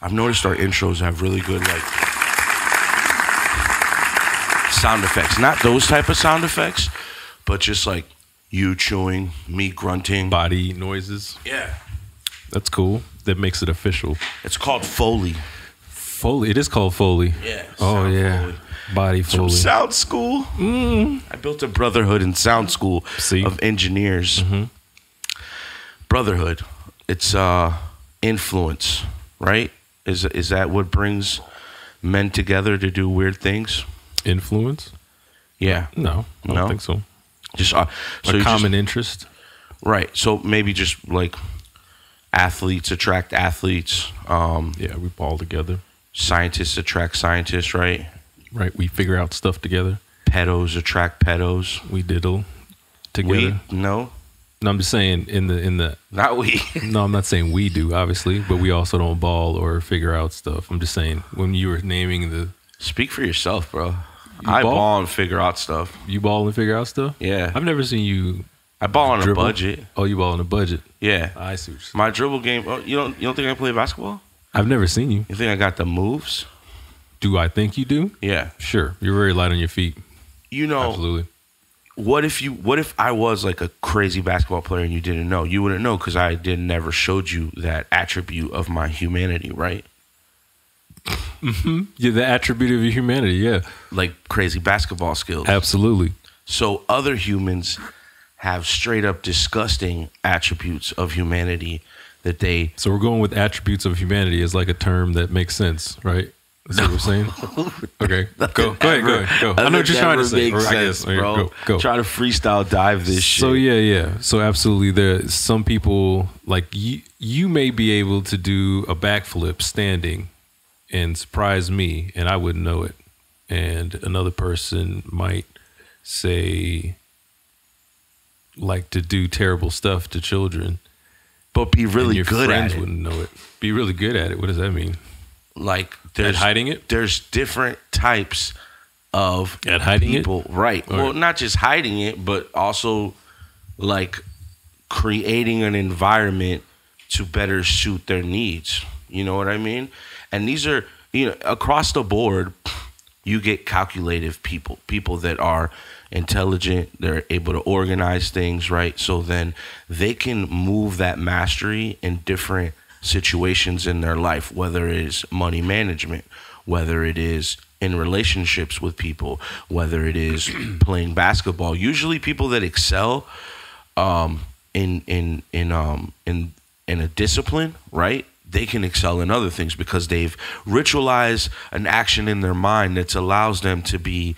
I've noticed our intros have really good like sound effects. Not those type of sound effects, but just like you chewing, me grunting. Body noises. Yeah. That's cool. That makes it official. It's called Foley. Foley. It is called Foley. Yeah. Oh, yeah. Foley. Body Foley. From sound school. I built a brotherhood in sound school of engineers. Brotherhood. It's influence, right? Is that what brings men together to do weird things? Influence? Yeah. No, I don't think so. Just so a common interest, right? So maybe just like athletes attract athletes. Yeah, we ball together. Scientists attract scientists, right? Right. We figure out stuff together. Pedos attract pedos. We diddle together. No, I'm just saying in the not we. No, I'm not saying we do, obviously, but we also don't ball or figure out stuff. I'm just saying when you were naming the. Speak for yourself, bro. I ball and figure out stuff. You ball and figure out stuff? Yeah. I've never seen you. I ball on dribble. a budget. Oh, you ball on a budget? Yeah. I see. My dribble game. Oh, you don't think I play basketball? I've never seen you. You think I got the moves? Do I think you do? Yeah. Sure. You're very light on your feet. You know. Absolutely. What if I was like a crazy basketball player and you didn't know? You wouldn't know because I never showed you that attribute of my humanity, right? Yeah, the attribute of your humanity, yeah. Like crazy basketball skills. Absolutely. So other humans have straight up disgusting attributes of humanity that they... So we're going with attributes of humanity as like a term that makes sense, right? Is that what we're saying? Okay, go ahead. I know what you're trying to say. Sense, I guess. Bro. Go. Try to freestyle dive this shit. So yeah. So absolutely, there's some people, like you may be able to do a backflip standing and surprise me, and I wouldn't know it. And another person might say, like, to do terrible stuff to children, but be really and your good friends at it. wouldn't know it. Be really good at it. What does that mean? Like At hiding it? There's different types of At hiding people, it? right? Or, well, not just hiding it, but also like creating an environment to better suit their needs. You know what I mean? And these are, across the board, you get calculative people that are intelligent, they're able to organize things, right? So then they can move that mastery in different situations in their life, whether it is money management, whether it is in relationships with people, whether it is playing basketball. Usually people that excel in a discipline, right? They can excel in other things because they've ritualized an action in their mind that allows them to be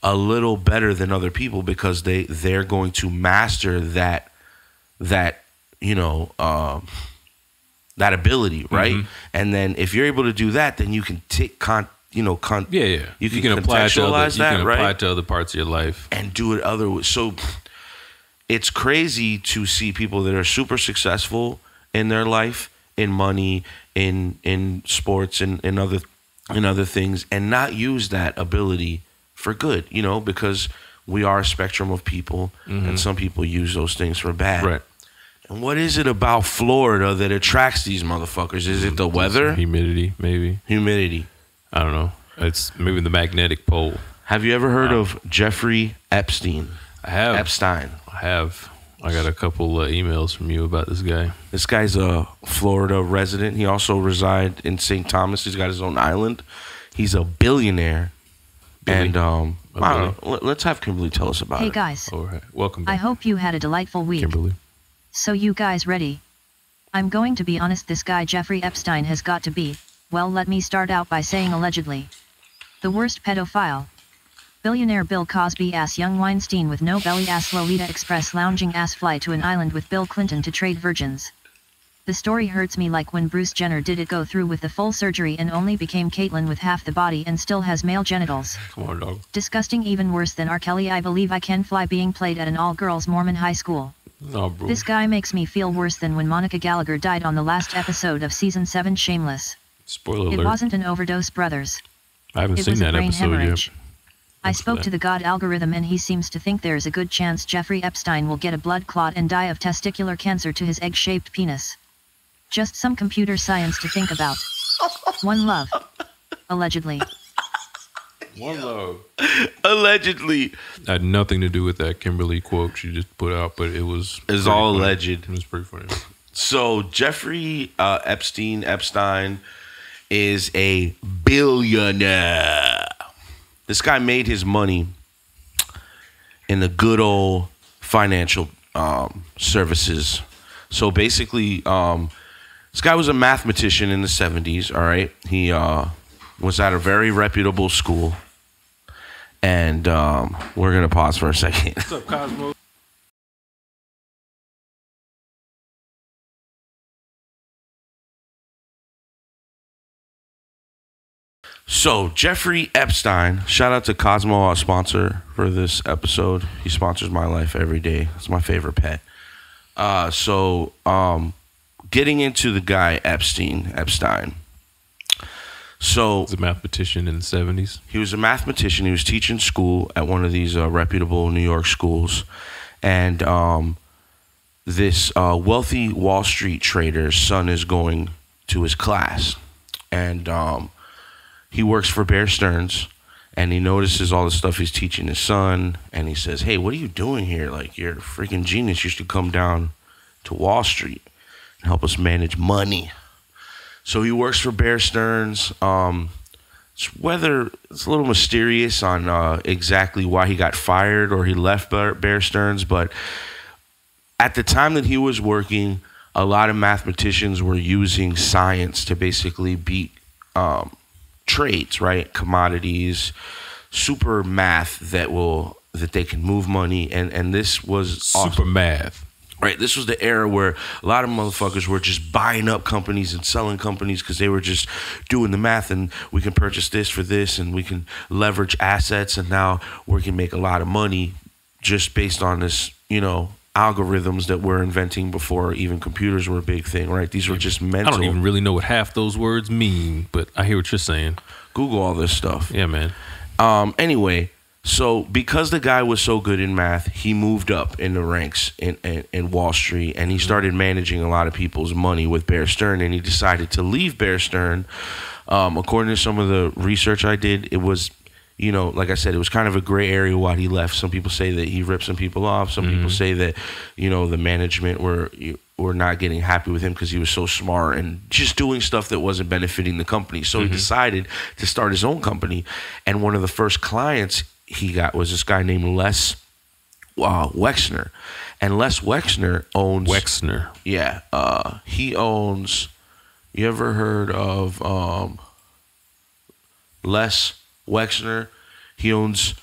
a little better than other people because they're going to master that ability, right? Mm-hmm. And then if you're able to do that, then you can you can apply it to apply it to other parts of your life and do it other ways. So it's crazy to see people that are super successful in their life, in money, in sports, and in other things, and not use that ability for good, because we are a spectrum of people, and some people use those things for bad. Right. And what is it about Florida that attracts these motherfuckers? Is it the weather? Humidity, maybe. Humidity. I don't know. It's maybe the magnetic pole. Have you ever heard of Jeffrey Epstein? I have. Epstein. I have. I got a couple emails from you about this guy. This guy's a Florida resident. He also resides in St. Thomas. He's got his own island. He's a billionaire. Billy. And I don't know. Let's have Kimberly tell us about it. Hey guys. All right. Welcome back. I hope you had a delightful week. Kimberly. So you guys ready? I'm going to be honest, this guy Jeffrey Epstein has got to be, well, let me start out by saying allegedly, the worst pedophile. Billionaire Bill Cosby ass young Weinstein with no belly ass Lolita Express lounging ass fly to an island with Bill Clinton to trade virgins. The story hurts me like when Bruce Jenner did it go through with the full surgery and only became Caitlyn with half the body and still has male genitals. Come on, dog. Disgusting, even worse than R. Kelly. I Believe I Can Fly being played at an all-girls Mormon high school. No, bro. This guy makes me feel worse than when Monica Gallagher died on the last episode of season 7 Shameless. Spoiler alert. It wasn't an overdose, brothers. I haven't It seen was a that brain episode hemorrhage. yet. I spoke to the God algorithm and he seems to think there's a good chance Jeffrey Epstein will get a blood clot and die of testicular cancer to his egg-shaped penis. Just some computer science to think about. One love. Allegedly. One love. Allegedly. Had nothing to do with that Kimberly quote she just put out, but it was. It's all funny. alleged. It was pretty funny. So Jeffrey Epstein is a billionaire. This guy made his money in the good old financial services. So basically, this guy was a mathematician in the 70s, all right? He was at a very reputable school. And we're going to pause for a second. What's up, Cosmo? So, Jeffrey Epstein, shout out to Cosmo, our sponsor for this episode. He sponsors my life every day. It's my favorite pet. Getting into the guy Epstein. So, He's a mathematician in the 70s. he was a mathematician. He was teaching school at one of these reputable New York schools. And this wealthy Wall Street trader's son is going to his class. And he works for Bear Stearns, and he notices all the stuff he's teaching his son, and he says, hey, what are you doing here? Like, you're a freaking genius. You should come down to Wall Street and help us manage money. So he works for Bear Stearns. It's a little mysterious on exactly why he got fired or he left Bear Stearns, but at the time that he was working, a lot of mathematicians were using science to basically beat trades, right? Commodities, super math that they can move money, and this was Super awesome. math. Right, this was the era where a lot of motherfuckers were just buying up companies and selling companies because they were just doing the math, and we can purchase this for this, and we can leverage assets, and now we can make a lot of money just based on this, algorithms that we're inventing before even computers were a big thing, right? These were just mental. I don't even really know what half those words mean, but I hear what you're saying. Google all this stuff. Yeah, man. Anyway, so because the guy was so good in math, he moved up in the ranks in Wall Street, and he started managing a lot of people's money with Bear Stearns, and he decided to leave Bear Stearns. According to some of the research I did, it was, like I said, it was kind of a gray area why he left. Some people say that he ripped some people off. Some people say that, the management were not getting happy with him because he was so smart and just doing stuff that wasn't benefiting the company. So he decided to start his own company. And one of the first clients he got was this guy named Les Wexner. And Les Wexner owns... Wexner. Yeah. He owns... You ever heard of Les Wexner? He owns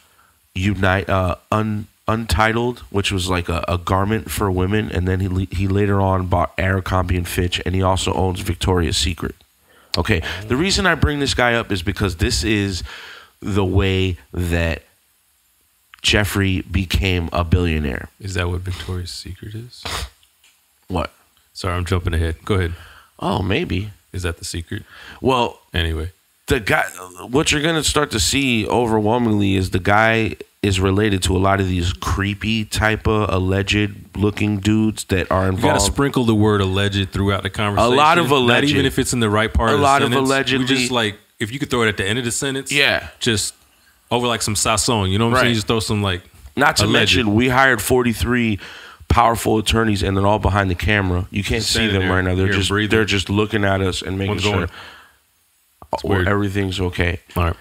Untitled, which was like a garment for women, and then he later on bought Abercrombie and Fitch, and he also owns Victoria's Secret. Okay, the reason I bring this guy up is because this is the way that Jeffrey became a billionaire. Is that what Victoria's Secret is? What? Sorry, I'm jumping ahead. Go ahead. Oh, maybe. Is that the secret? Well, anyway, the guy, what you're going to start to see overwhelmingly is the guy is related to a lot of these creepy type of alleged looking dudes that are involved. You got to sprinkle the word alleged throughout the conversation. A lot of alleged. Not even if it's in the right part of the sentence. A lot of allegedly. We just like, if you could throw it at the end of the sentence. Yeah. Just over like some sasson. You know what I'm saying? Just throw some like. Not to alleged. mention, we hired 43 powerful attorneys, and they're all behind the camera. You can't see them right now. They're just looking at us and making sure everything's okay. All right.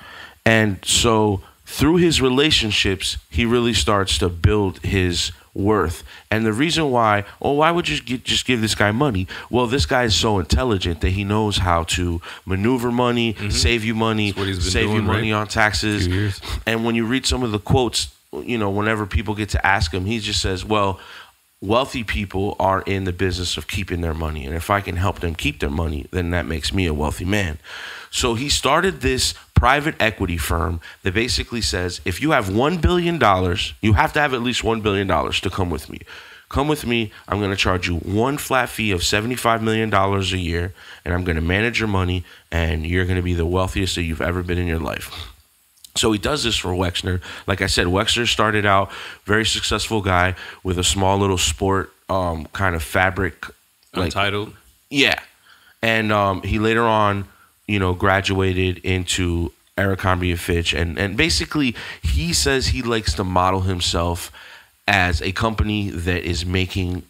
And so through his relationships, he really starts to build his worth. And the reason why would you just give this guy money? Well, this guy is so intelligent that he knows how to maneuver money, save you money, save you money on taxes. And when you read some of the quotes, whenever people get to ask him, he just says, well, wealthy people are in the business of keeping their money. And if I can help them keep their money, then that makes me a wealthy man. So he started this private equity firm that basically says, if you have $1 billion, you have to have at least $1 billion to come with me. Come with me. I'm going to charge you one flat fee of $75 million a year, and I'm going to manage your money, and you're going to be the wealthiest that you've ever been in your life. So he does this for Wexner. Like I said, Wexner started out very successful guy with a small little sport kind of fabric. Untitled? Yeah. And he later on, graduated into Abercrombie and Fitch, and basically he says he likes to model himself as a company that is making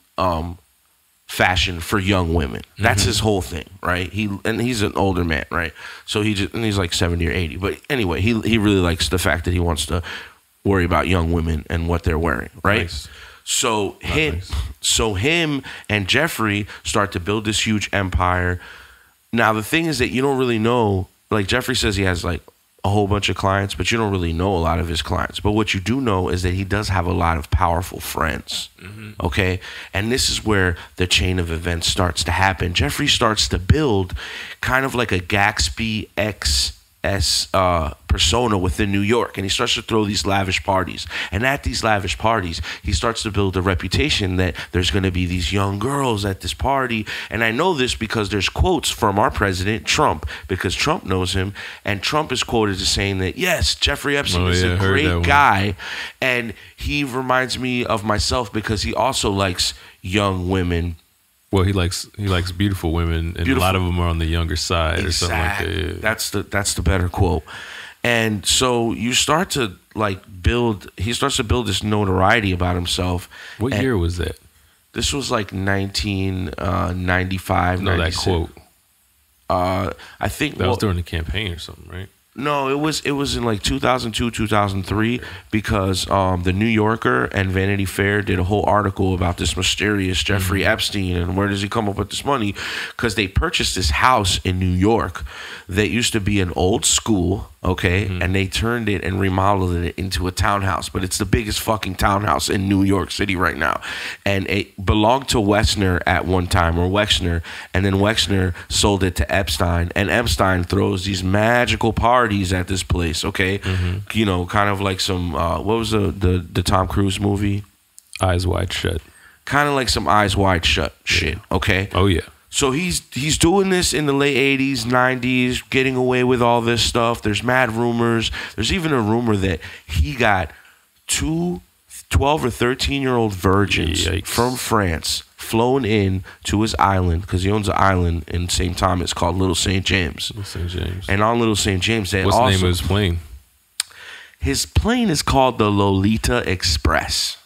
fashion for young women. That's his whole thing, right? He's an older man, right? So he's like 70 or 80. But anyway, he really likes the fact that he wants to worry about young women and what they're wearing, right? Nice. So him and Jeffrey start to build this huge empire. Now the thing is that you don't really know, like Jeffrey says he has like a whole bunch of clients, but you don't really know a lot of his clients. But what you do know is that he does have a lot of powerful friends. Okay? And this is where the chain of events starts to happen. Jeffrey starts to build kind of like a Gatsby persona within New York, and he starts to throw these lavish parties. And at these lavish parties, he starts to build a reputation that there's going to be these young girls at this party. And I know this because there's quotes from our president, Trump, because Trump knows him, and Trump is quoted as saying that, yes, Jeffrey Epstein is a great guy, and he reminds me of myself because he also likes young women. Well, he likes beautiful women, and a lot of them are on the younger side or something like that. Yeah. That's the better quote. And so you start to he starts to build this notoriety about himself. What year was that? This was like 1995, No, 96. that quote. I think that was during the campaign or something, right? No, it was in like 2002, 2003, because the New Yorker and Vanity Fair did a whole article about this mysterious Jeffrey Epstein and where does he come up with this money, because they purchased this house in New York that used to be an old school, okay, and they turned it and remodeled it into a townhouse, but it's the biggest fucking townhouse in New York City right now, and it belonged to Wexner at one time, or Wexner, and then Wexner sold it to Epstein, and Epstein throws these magical parties at this place, okay, kind of like some what was the Tom Cruise movie, Eyes Wide Shut, kind of like some Eyes Wide Shut shit, okay. Oh yeah. So he's doing this in the late 80s, 90s, getting away with all this stuff. There's mad rumors. There's even a rumor that he got 2 12 or 13-year-old virgins from France flown in to his island, because he owns an island in St. Thomas called Little St. James. Little St. James. And on Little St. James, what's the name of his plane? His plane is called the Lolita Express.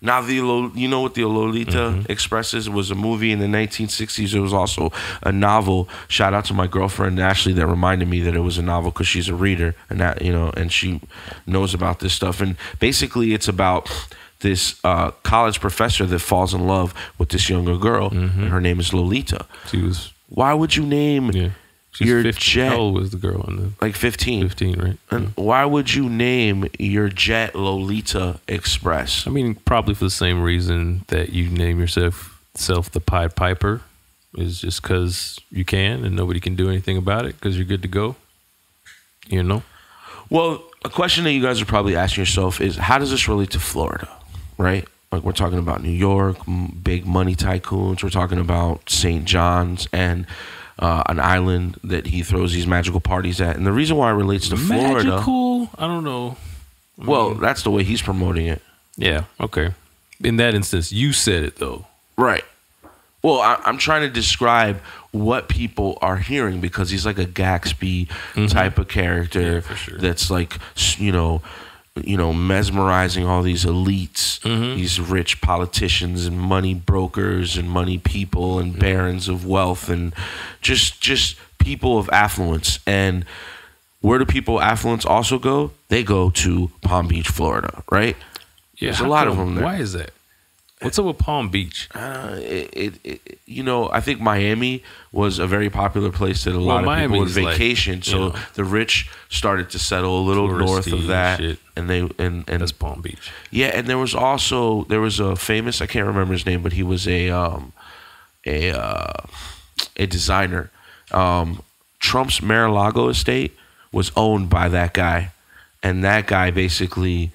Now, you know what the Lolita Express is? It was a movie in the 1960s. It was also a novel. Shout out to my girlfriend Ashley that reminded me that it was a novel, because she's a reader and that, and she knows about this stuff. And basically, it's about this college professor that falls in love with this younger girl, and her name is Lolita. Why would you name your 15. jet? How old was the girl in the? Like 15. 15, right? And why would you name your jet Lolita Express? I mean, probably for the same reason that you name yourself the Pied Piper, is just because you can and nobody can do anything about it, because you're good to go. Well, a question that you guys are probably asking yourself is, how does this relate to Florida, right? Like, we're talking about New York, big money tycoons. We're talking about St. John's and an island that he throws these magical parties at. And the reason why it relates to Florida... Magical? I don't know. Well, that's the way he's promoting it. Yeah, okay. In that instance, you said it, though. Right. Well, I'm trying to describe what people are hearing, because he's like a Gatsby type of character, for sure. That's like, mesmerizing all these elites, these rich politicians and money brokers and money people and barons of wealth and just people of affluence. And where do people of affluence also go? They go to Palm Beach, Florida, right? Yeah, there's a lot of them there. Why is that? What's up with Palm Beach? I think Miami was a very popular place that a lot of people would vacation. So the rich started to settle a little north of that, shit. and That's Palm Beach. Yeah, and there was a famous, I can't remember his name, but he was a designer. Trump's Mar-a-Lago estate was owned by that guy, and that guy basically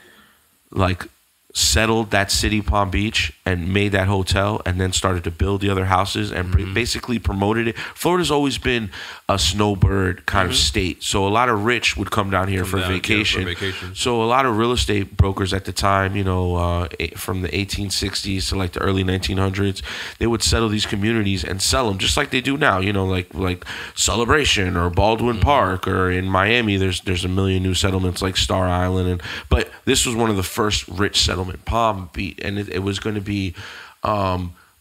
settled that city, Palm Beach, and made that hotel, and then started to build the other houses and basically promoted it. Florida's always been a snowbird kind of state, so a lot of rich would come down here for vacation. So a lot of real estate brokers at the time, you know, from the 1860s to like the early 1900s, they would settle these communities and sell them just like they do now. You know, like Celebration or Baldwin Park, or in Miami, there's a million new settlements like Star Island, but this was one of the first rich settlements. Palm Beach, and it was going to be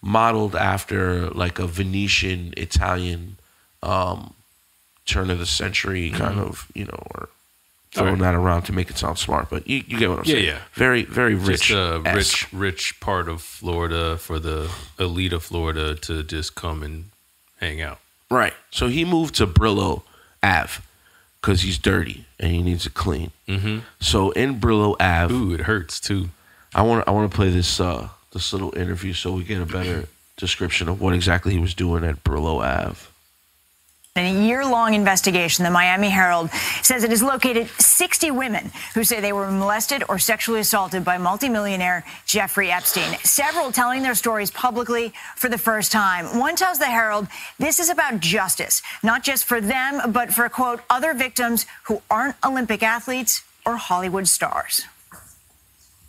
modeled after like a Venetian Italian turn of the century kind of, you know, or throwing that around to make it sound smart, but you get what I'm saying. Yeah. Very, very rich. Just a rich part of Florida for the elite of Florida to just come and hang out. Right. So he moved to Brillo Ave because he's dirty and he needs to clean. So in Brillo Ave, ooh, it hurts too. I want to play this little interview so we get a better description of what exactly he was doing at Brillo Ave. In a year-long investigation, the Miami Herald says it has located 60 women who say they were molested or sexually assaulted by multimillionaire Jeffrey Epstein, several telling their stories publicly for the first time. One tells the Herald this is about justice, not just for them, but for, quote, other victims who aren't Olympic athletes or Hollywood stars.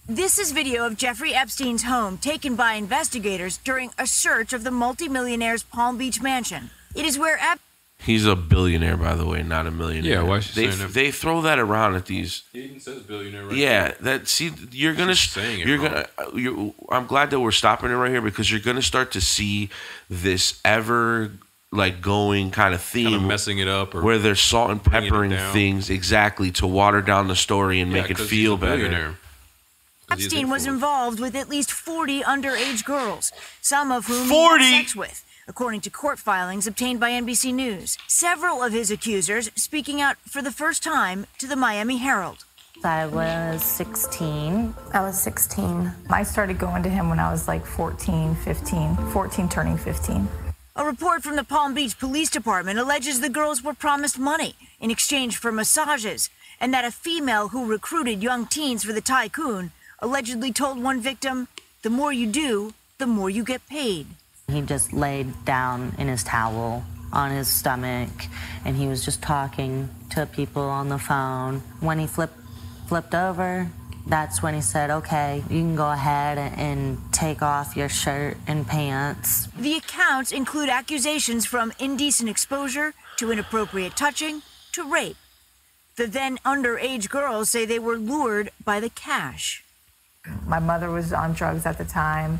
This is video of Jeffrey Epstein's home taken by investigators during a search of the multimillionaire's Palm Beach mansion. It is where He's a billionaire, by the way, not a millionaire. Yeah, why is she saying that? They throw that around at these. He even says billionaire right there. I'm glad that we're stopping it right here because you're gonna start to see this ever like going kind of theme, kind of messing it up, or where they're salt and peppering things exactly to water down the story and make it feel better. Epstein was involved with at least 40 underage girls, some of whom he had sex with, according to court filings obtained by NBC News. Several of his accusers speaking out for the first time to the Miami Herald. I was 16. I was 16. I started going to him when I was like 14 turning 15. A report from the Palm Beach Police Department alleges the girls were promised money in exchange for massages, and that a female who recruited young teens for the tycoon allegedly told one victim, the more you do, the more you get paid. He just laid down in his towel on his stomach, and he was just talking to people on the phone. When he flipped over, that's when he said, okay, you can go ahead and take off your shirt and pants. The accounts include accusations from indecent exposure to inappropriate touching to rape. The then underage girls say they were lured by the cash. My mother was on drugs at the time,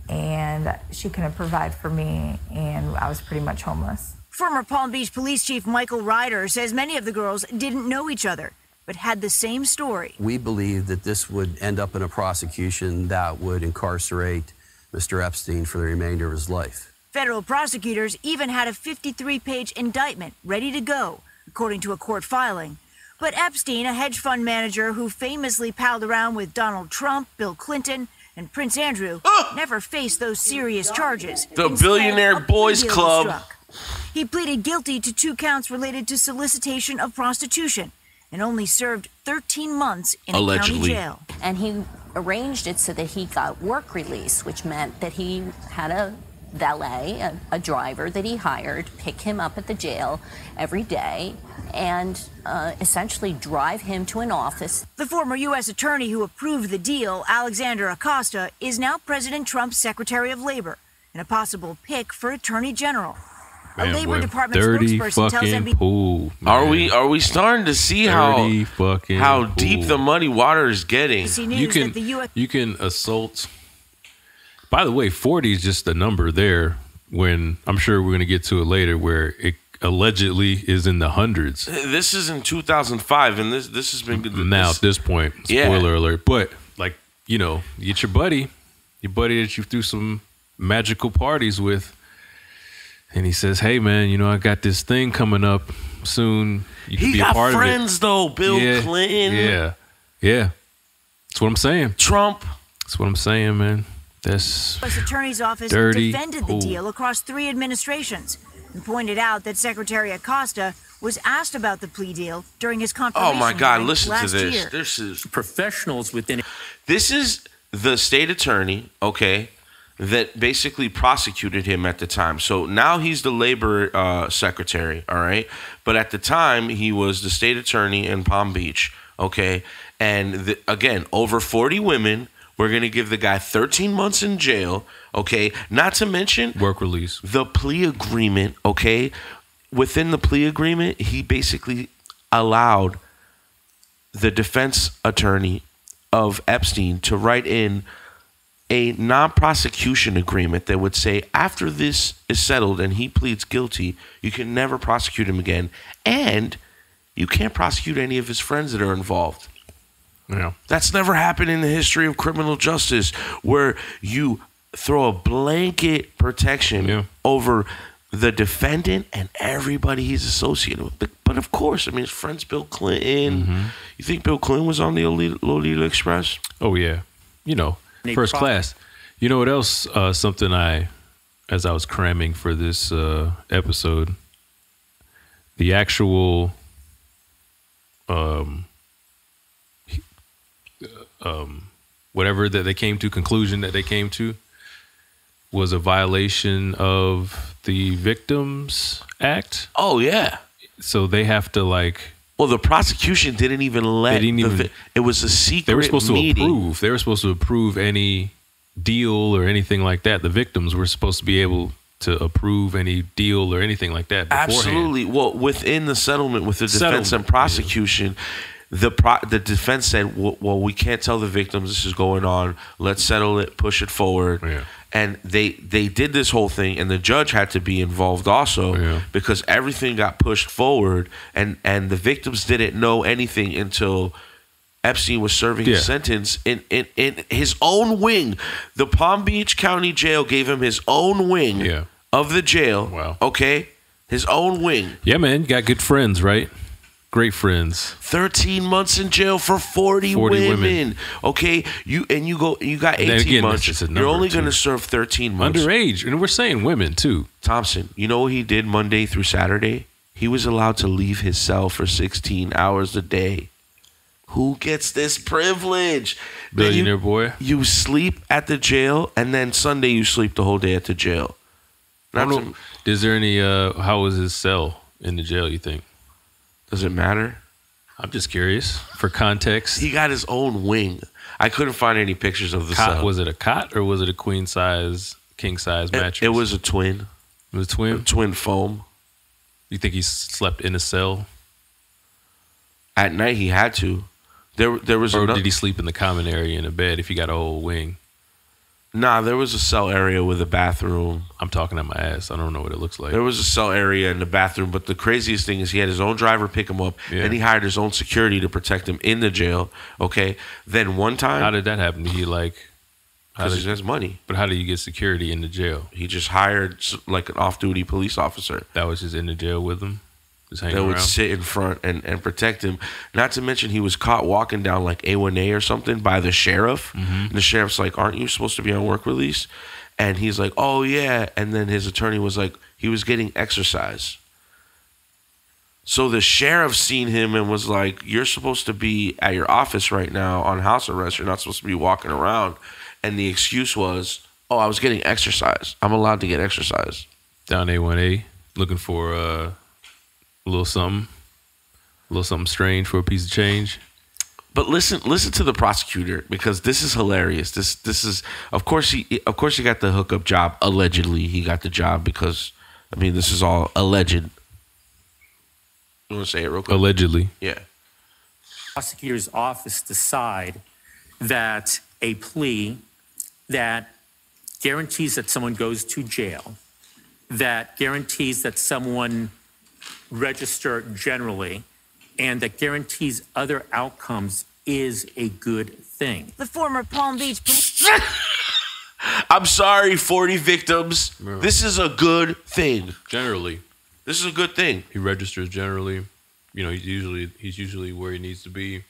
and she couldn't provide for me, and I was pretty much homeless. Former Palm Beach Police Chief Michael Ryder says many of the girls didn't know each other, but had the same story. We believe that this would end up in a prosecution that would incarcerate Mr. Epstein for the remainder of his life. Federal prosecutors even had a 53-page indictment ready to go, according to a court filing. But Epstein, a hedge fund manager who famously palled around with Donald Trump, Bill Clinton, and Prince Andrew, never faced those serious charges. The Billionaire Boys Club. He pleaded guilty to 2 counts related to solicitation of prostitution and only served 13 months in a county jail. And he arranged it so that he got work release, which meant that he had a valet, a driver that he hired, pick him up at the jail every day and essentially drive him to an office. The former U.S. attorney who approved the deal, Alexander Acosta, is now President Trump's Secretary of Labor and a possible pick for Attorney General. Man, a Labor Department dirty spokesperson tells fucking pool. Man. Are we starting to see how deep the muddy water is getting? You can assault. By the way, 40 is just a number there. When I'm sure we're going to get to it later, where it allegedly is in the hundreds. This is in 2005, and this has been good. Now at this point, spoiler alert. But like, you know, you get your buddy that you threw some magical parties with, and he says, "Hey man, you know, I got this thing coming up soon. You can be a part of it." He got friends though, Bill Clinton. Yeah. That's what I'm saying. Trump. That's what I'm saying, man. That's U.S. Attorney's Office dirty defended the deal across 3 administrations and pointed out that Secretary Acosta was asked about the plea deal during his confirmation. Oh my God! Listen to this. Year. This is professionals within. This is the state attorney, okay, that basically prosecuted him at the time. So now he's the labor secretary, all right? But at the time, he was the state attorney in Palm Beach, okay? And again, over 40 women. We're going to give the guy 13 months in jail, okay? Not to mention... work release. The plea agreement, okay? Within the plea agreement, he basically allowed the defense attorney of Epstein to write in a non-prosecution agreement that would say, after this is settled and he pleads guilty, you can never prosecute him again, and you can't prosecute any of his friends that are involved. Yeah. That's never happened in the history of criminal justice, where you throw a blanket protection over the defendant and everybody he's associated with. But of course, I mean, his friend's Bill Clinton. You think Bill Clinton was on the Lolita Express? Oh, yeah. You know, first class. You know what else? Something as I was cramming for this episode, the actual whatever that they came to, conclusion that they came to, was a violation of the Victims Act. Oh, yeah. So they have to like... Well, the prosecution didn't even let... it was a secret They were supposed meeting. to approve. They were supposed to approve any deal or anything like that. The victims were supposed to be able to approve any deal or anything like that beforehand. Absolutely. Well, within the settlement with the defense and prosecution... The defense said, well, we can't tell the victims this is going on. Let's settle it, push it forward. Yeah. And they did this whole thing, and the judge had to be involved also because everything got pushed forward, and the victims didn't know anything until Epstein was serving his sentence in his own wing. The Palm Beach County Jail gave him his own wing of the jail. Wow. Okay? His own wing. Yeah, man. You got good friends, right? Great friends. 13 months in jail for 40 women. Okay, you got 18 months. You're only going to serve 13 months. Underage, and we're saying women too. Thompson, you know what he did Monday through Saturday? He was allowed to leave his cell for 16 hours a day. Who gets this privilege? Billionaire boy. You sleep at the jail, and then Sunday you sleep the whole day at the jail. Is there any? How was his cell in the jail? You think? Does it matter? I'm just curious for context. He got his own wing. I couldn't find any pictures of the cell. Was it a cot or was it a queen size, king size mattress? It was a twin. It was a twin? A twin foam. You think he slept in a cell? At night he had to. There was. Or did he sleep in the common area in a bed if he got a whole wing? Nah, there was a cell area with a bathroom. I'm talking at my ass. I don't know what it looks like. There was a cell area in the bathroom, but the craziest thing is he had his own driver pick him up, and he hired his own security to protect him in the jail. Okay, then one time, how did that happen? Did he because he has money. But how do you get security in the jail? He just hired like an off-duty police officer that was just in the jail with him. That would sit in front and protect him. Not to mention he was caught walking down like A1A or something by the sheriff. And the sheriff's like, aren't you supposed to be on work release? And he's like, oh, yeah. And then his attorney was like, he was getting exercise. So the sheriff seen him and was like, you're supposed to be at your office right now on house arrest. You're not supposed to be walking around. And the excuse was, oh, I was getting exercise. I'm allowed to get exercise. Down A1A, looking for a little something strange for a piece of change. But listen to the prosecutor, because this is hilarious. This is of course he got the hookup job. Allegedly, he got the job because this is all alleged. You want to say it real quick? Allegedly, yeah. Prosecutor's office decide that a plea that guarantees that someone goes to jail, that guarantees that someone register generally, and that guarantees other outcomes is a good thing. The former Palm Beach I'm sorry, 40 victims. Yeah. This is a good thing. Generally. This is a good thing. He registers generally. He's usually where he needs to be.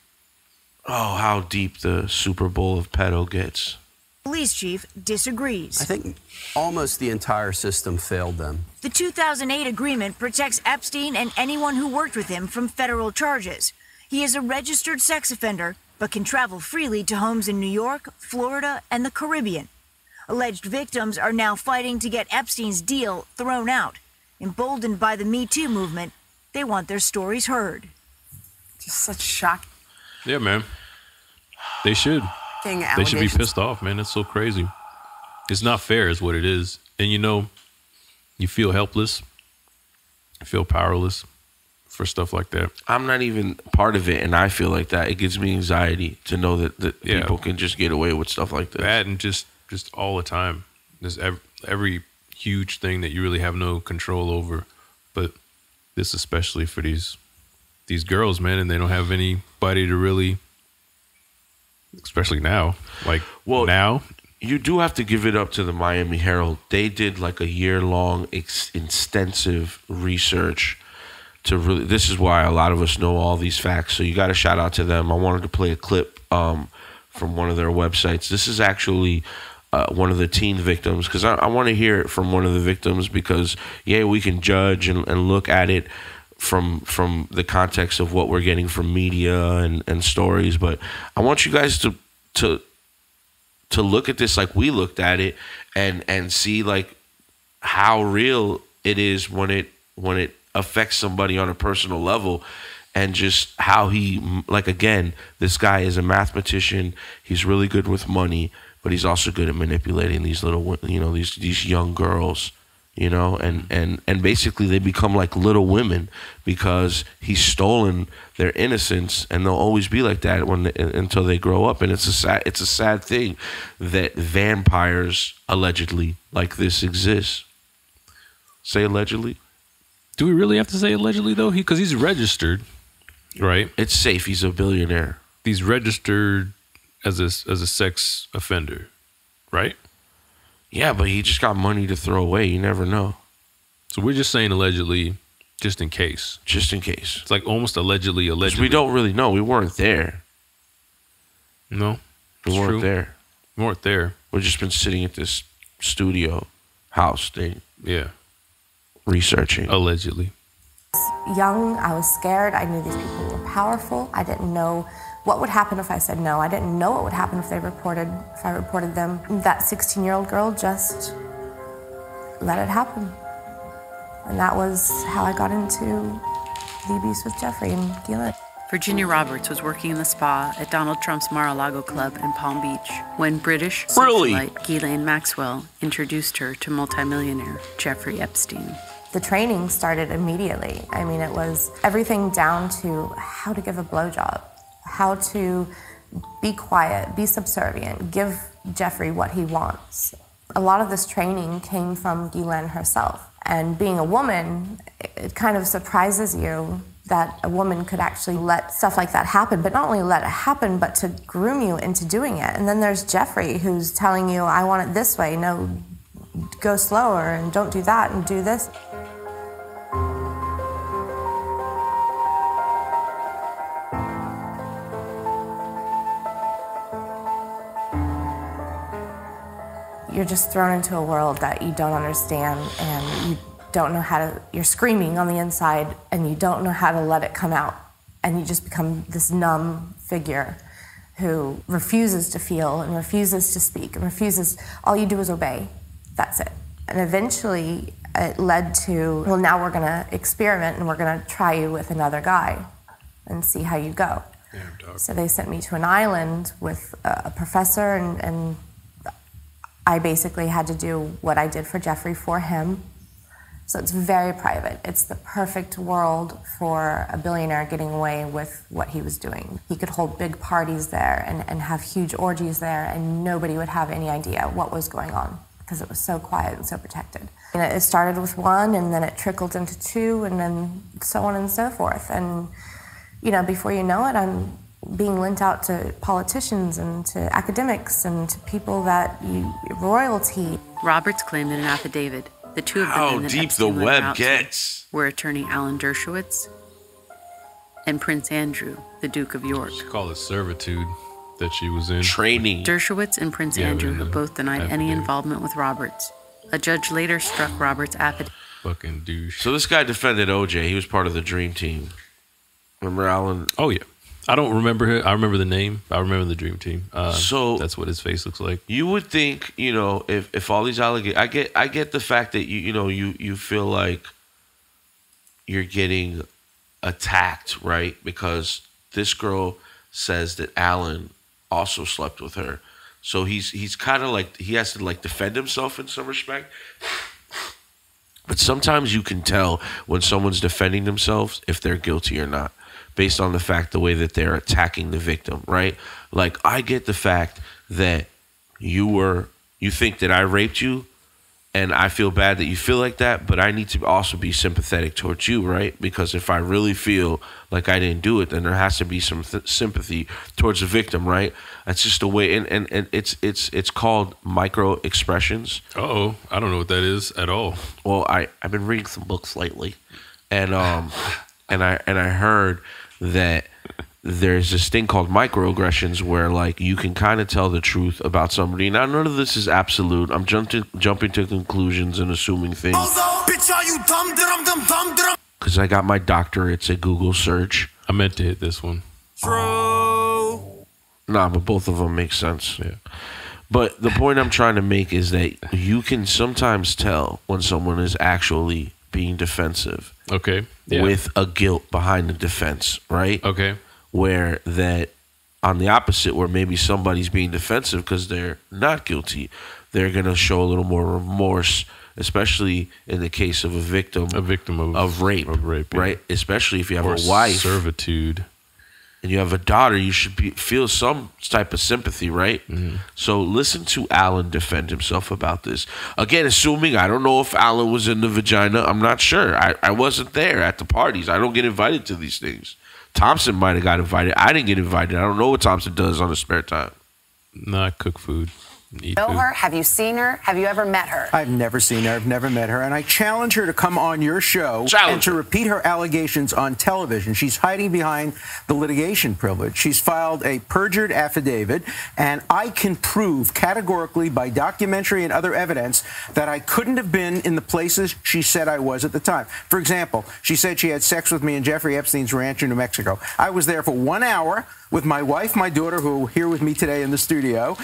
Oh, how deep the Super Bowl of pedo gets. Police chief disagrees. I think almost the entire system failed them. The 2008 agreement protects Epstein and anyone who worked with him from federal charges. He is a registered sex offender but can travel freely to homes in New York, Florida, and the Caribbean. Alleged victims are now fighting to get Epstein's deal thrown out. Emboldened by the Me Too movement, they want their stories heard. Just such shock. Yeah, man. They should. They should be pissed off, man. That's so crazy. It's not fair is what it is. And you feel helpless. You feel powerless for stuff like that. I'm not even part of it, and I feel like that. It gives me anxiety to know that people can just get away with stuff like this. Bad and just all the time. There's every huge thing that you really have no control over. But this especially for these girls, man, and they don't have anybody to really, especially now. Now. You do have to give it up to the Miami Herald. They did like a year-long extensive research to really. This is why a lot of us know all these facts. So you got to shout out to them. I wanted to play a clip from one of their websites. This is actually one of the teen victims, because I want to hear it from one of the victims, because we can judge and look at it from the context of what we're getting from media and stories, but I want you guys to look at this like we looked at it and see like how real it is when it affects somebody on a personal level, and just how he, like, again, this guy is a mathematician. He's really good with money, but he's also good at manipulating these little, these young girls, and basically they become like little women because he's stolen their innocence, and they'll always be like that until they grow up. And it's a sad thing that vampires allegedly like this exist. Say allegedly. Do we really have to say allegedly though? Because he's registered, right? It's safe. He's a billionaire. He's registered as a sex offender, right? Yeah, but he just got money to throw away. You never know. So we're just saying allegedly, just in case. Just in case. It's like almost allegedly. We don't really know. We weren't there. No, we weren't there. We weren't there. We've just been sitting at this studio house thing. Yeah. Researching. Allegedly. Young, I was scared. I knew these people were powerful. I didn't know what would happen if I said no. I didn't know what would happen if I reported them. That 16-year-old girl just let it happen. And that was how I got into the abuse with Jeffrey and Ghislaine. Virginia Roberts was working in the spa at Donald Trump's Mar-a-Lago club in Palm Beach when British socialite Ghislaine Maxwell introduced her to multimillionaire Jeffrey Epstein. The training started immediately. I mean, it was everything down to how to give a blowjob, how to be quiet, be subservient, give Jeffrey what he wants. A lot of this training came from Ghislaine herself. And being a woman, it kind of surprises you that a woman could actually let stuff like that happen, but not only let it happen, but to groom you into doing it. And then there's Jeffrey who's telling you, I want it this way, no, go slower, and don't do that, and do this. You're just thrown into a world that you don't understand, and you don't know how to, you're screaming on the inside, and you don't know how to let it come out. And you just become this numb figure who refuses to feel and refuses to speak and refuses, all you do is obey. That's it. And eventually it led to, well, now we're gonna experiment and we're gonna try you with another guy and see how you go. So they sent me to an island with a professor, and I basically had to do what I did for Jeffrey for him. So it's very private. It's the perfect world for a billionaire getting away with what he was doing. He could hold big parties there and have huge orgies there, and nobody would have any idea what was going on because it was so quiet and so protected. And it started with one, and then it trickled into two, and then so on and so forth. And before you know it, I'm being lent out to politicians and to academics and to people royalty. Roberts claimed in an affidavit the two of the men that Epstein went out to were attorney Alan Dershowitz and Prince Andrew, the Duke of York. She called it servitude that she was in. Training. Dershowitz and Prince Andrew have both denied any involvement with Roberts. A judge later struck Roberts' affidavit. Fucking douche. So this guy defended OJ. He was part of the Dream Team. Remember Alan? Oh, yeah. I don't remember it. I remember the name. I remember the Dream Team. So that's what his face looks like. You would think, if all these allegations, I get the fact that you feel like you're getting attacked, right? Because this girl says that Alan also slept with her. So he's kind of like, he has to like defend himself in some respect. But sometimes you can tell when someone's defending themselves if they're guilty or not, based on the fact, the way that they're attacking the victim, right? Like, I get the fact that you think that I raped you, and I feel bad that you feel like that, but I need to also be sympathetic towards you, right? Because if I really feel like I didn't do it, then there has to be some sympathy towards the victim, right? That's just the way, and it's called micro expressions. Uh-oh, I don't know what that is at all. Well, I've been reading some books lately, and I heard that there's this thing called microaggressions where, like, you can kind of tell the truth about somebody. Now, none of this is absolute. I'm jumping to conclusions and assuming things. Bitch, are you dumb? Because I got my doctorates at Google search. I meant to hit this one. True. Nah, but both of them make sense. Yeah. But the point I'm trying to make is that you can sometimes tell when someone is actually being defensive. Okay. Yeah. With a guilt behind the defense, right? Okay. Where that, on the opposite, where maybe somebody's being defensive because they're not guilty, they're going to show a little more remorse, especially in the case of a victim of rape, right? Especially if you have a wife. Servitude. And you have a daughter, you should feel some type of sympathy, right? Mm-hmm. So listen to Alan defend himself about this. Again, assuming, I don't know if Alan was in the vagina. I'm not sure. I wasn't there at the parties. I don't get invited to these things. Thompson might have got invited. I didn't get invited. I don't know what Thompson does on his spare time. No, I cook food. Know her? Have you seen her? Have you ever met her? I've never seen her. I've never met her. And I challenge her to come on your show and to repeat her allegations on television. She's hiding behind the litigation privilege. She's filed a perjured affidavit, and I can prove categorically by documentary and other evidence that I couldn't have been in the places she said I was at the time. For example, she said she had sex with me in Jeffrey Epstein's ranch in New Mexico. I was there for 1 hour with my wife, my daughter, who are here with me today in the studio,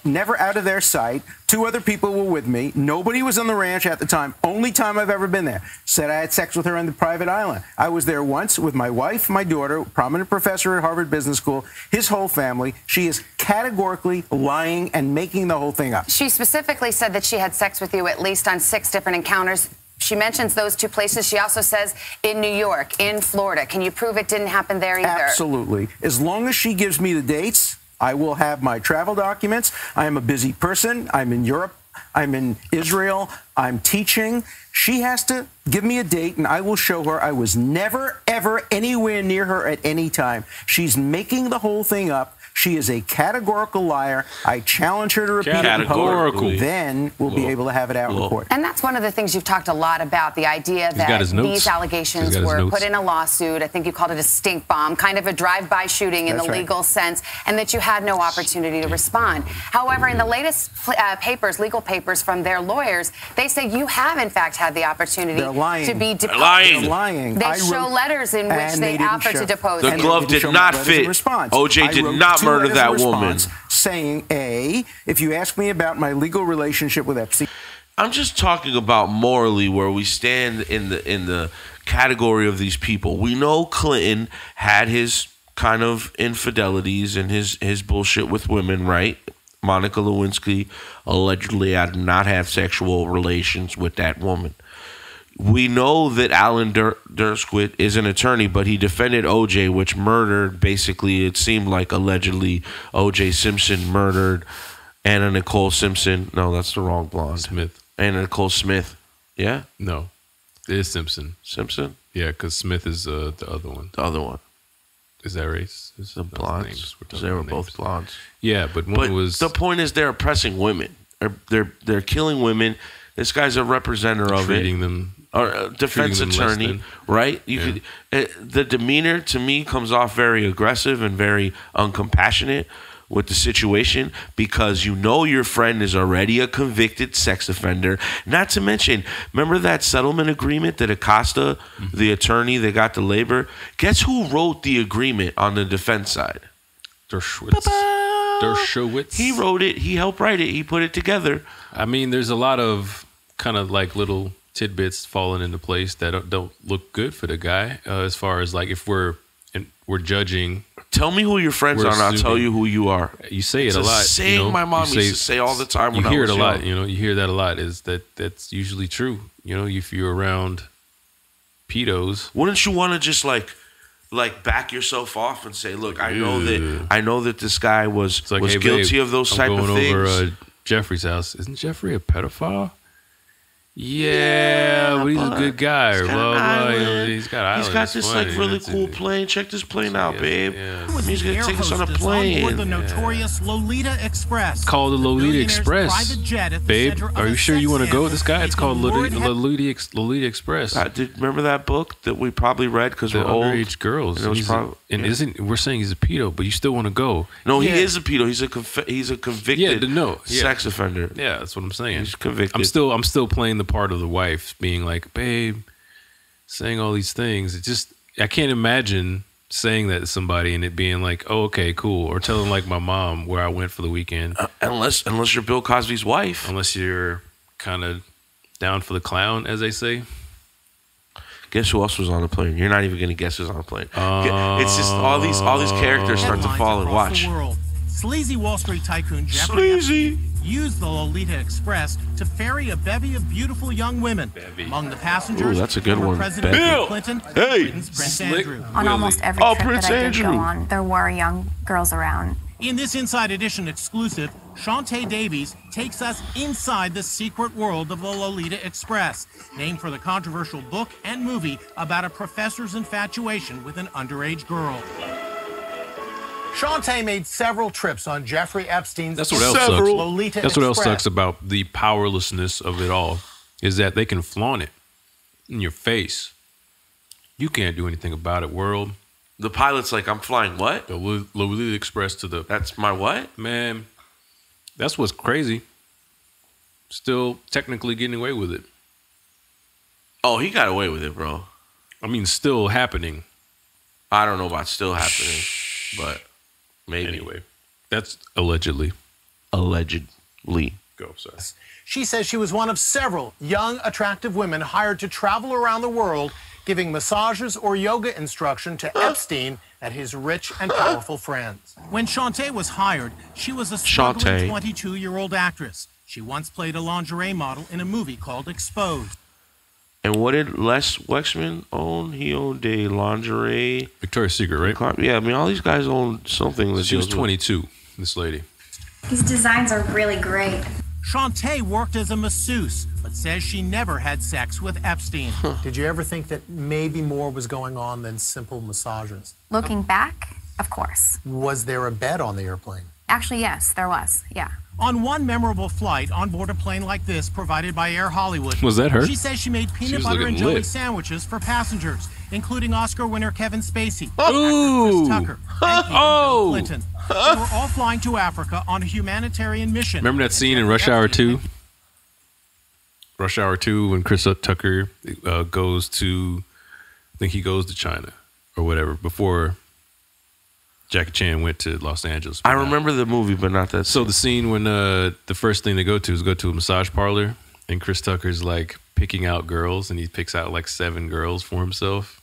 never out of their sight. 2 other people were with me. Nobody was on the ranch at the time. Only time I've ever been there. Said I had sex with her on the private island. I was there once with my wife, my daughter, prominent professor at Harvard Business School, his whole family. She is categorically lying and making the whole thing up. She specifically said that she had sex with you at least on 6 different encounters. She mentions those 2 places. She also says in New York, in Florida. Can you prove it didn't happen there either? Absolutely. As long as she gives me the dates, I will have my travel documents. I am a busy person. I'm in Europe. I'm in Israel. I'm teaching. She has to give me a date, and I will show her I was never, ever anywhere near her at any time. She's making the whole thing up. She is a categorical liar. I challenge her to repeat it in public. Then we'll be able to have it out in court. And that's one of the things you've talked a lot about, the idea that these allegations were put in a lawsuit. I think you called it a stink bomb, kind of a drive-by shooting in the legal sense, and that you had no opportunity to respond. However, in the latest legal papers from their lawyers, they say you have, in fact, had the opportunity to be deposed. They're lying. They show letters in which they offered to depose you. The glove did not fit. OJ did not murder that woman. Saying, if you ask me about my legal relationship with Epstein. I'm just talking about morally where we stand in the category of these people. We know Clinton had his kind of infidelities and his bullshit with women, right? Monica Lewinsky allegedly had not have sexual relations with that woman. We know that Alan Dershowitz is an attorney, but he defended OJ, which murdered, basically, it seemed like allegedly OJ Simpson murdered Anna Nicole Simpson. No, that's the wrong blonde. Smith. Anna Nicole Smith. Yeah? No. It is Simpson. Simpson? Yeah, because Smith is the other one. The other one. Is that race? The blondes. They were both blondes. Yeah, but one was... The point is they're oppressing women. They're killing women. This guy's a representative of it. Treating them... Or a defense attorney, right? You could. The demeanor to me comes off very aggressive and very uncompassionate, with the situation because you know your friend is already a convicted sex offender. Not to mention, remember that settlement agreement that Acosta, the attorney that got the labor? Guess who wrote the agreement on the defense side? Dershowitz. He wrote it. He helped write it. He put it together. I mean, there's a lot of kind of like little tidbits falling into place that don't look good for the guy. As far as like if we're judging. Tell me who your friends are, and I'll tell you who you are. You say it a lot. Saying my mom used to say all the time. When you hear I was it a lot. young. You know, you hear that a lot. Is that's usually true. You know, if you're around pedos, wouldn't you want to just like back yourself off and say, look, I know that this guy was hey, guilty babe, of those I'm type of going things. Over Jeffrey's house. Isn't Jeffrey a pedophile? Yeah, but he's a good guy. He's got islands. He's got this like really cool plane. Check this plane out, babe. He's gonna take us on a On plane. board the notorious Lolita Express. Called the Lolita Express. Private jet at the Babe, center of are you a sure you want to sex go with this guy? It's called scandal. Lolita Express. Remember that book that we probably read because we're old? Underage girls. And, we're saying he's a pedo, but you still want to go? No, he is a pedo. He's a convicted sex offender. Yeah, that's what I'm saying. He's convicted. I'm still playing the part of the wife, being like, babe, saying all these things. I can't imagine saying that to somebody and it being like, oh, okay, cool. Or telling like my mom where I went for the weekend. Unless you're Bill Cosby's wife. Unless you're kind of down for the clown, as they say. Guess who else was on the plane? You're not even going to guess who's on the plane. It's just all these characters start to fall and watch. Sleazy Wall Street tycoon Jeffrey Epstein used the Lolita Express to ferry a bevy of beautiful young women. Among the passengers, ooh, that's a good one. President Bill Clinton, hey, Prince Andrew. On almost every trip that I did go on, there were young girls around. In this Inside Edition exclusive, Shantae Davies takes us inside the secret world of the Lolita Express, named for the controversial book and movie about a professor's infatuation with an underage girl. Shantae made several trips on Jeffrey Epstein's That's what else sucks. Lolita That's what else Express. sucks about the powerlessness of it all, is that they can flaunt it in your face. You can't do anything about it, world. The pilot's like, I'm flying what? The Lolita Express to the... That's my what? Man, that's what's crazy. Still technically getting away with it. Oh, he got away with it, bro. I mean, still happening. I don't know about still happening, but maybe. Anyway, that's allegedly. Allegedly. Go, sorry. She says she was one of several young, attractive women hired to travel around the world giving massages or yoga instruction to Epstein and his rich and powerful friends. When Shantae was hired, she was a struggling 22-year-old actress. She once played a lingerie model in a movie called Exposed. And what did Les Wexman own? He owned a lingerie. Victoria's Secret, right? Yeah, I mean, all these guys own something. She was 22, this lady. These designs are really great. Shantae worked as a masseuse, but says she never had sex with Epstein. Did you ever think that maybe more was going on than simple massages? Looking back, of course. Was there a bed on the airplane? Actually, yes, there was, yeah. On one memorable flight on board a plane like this provided by Air Hollywood, was that her? She says she made peanut butter and jelly sandwiches for passengers, including Oscar winner Kevin Spacey, Chris Tucker, and Bill Clinton. They were all flying to Africa on a humanitarian mission. Remember that scene in Rush Hour 2? Rush Hour 2 when Chris Tucker goes to, I think he goes to China or whatever, before Jackie Chan went to Los Angeles. I remember the movie, but not that. So the scene when the first thing they go to is go to a massage parlor, and Chris Tucker's like picking out girls, and he picks out like 7 girls for himself.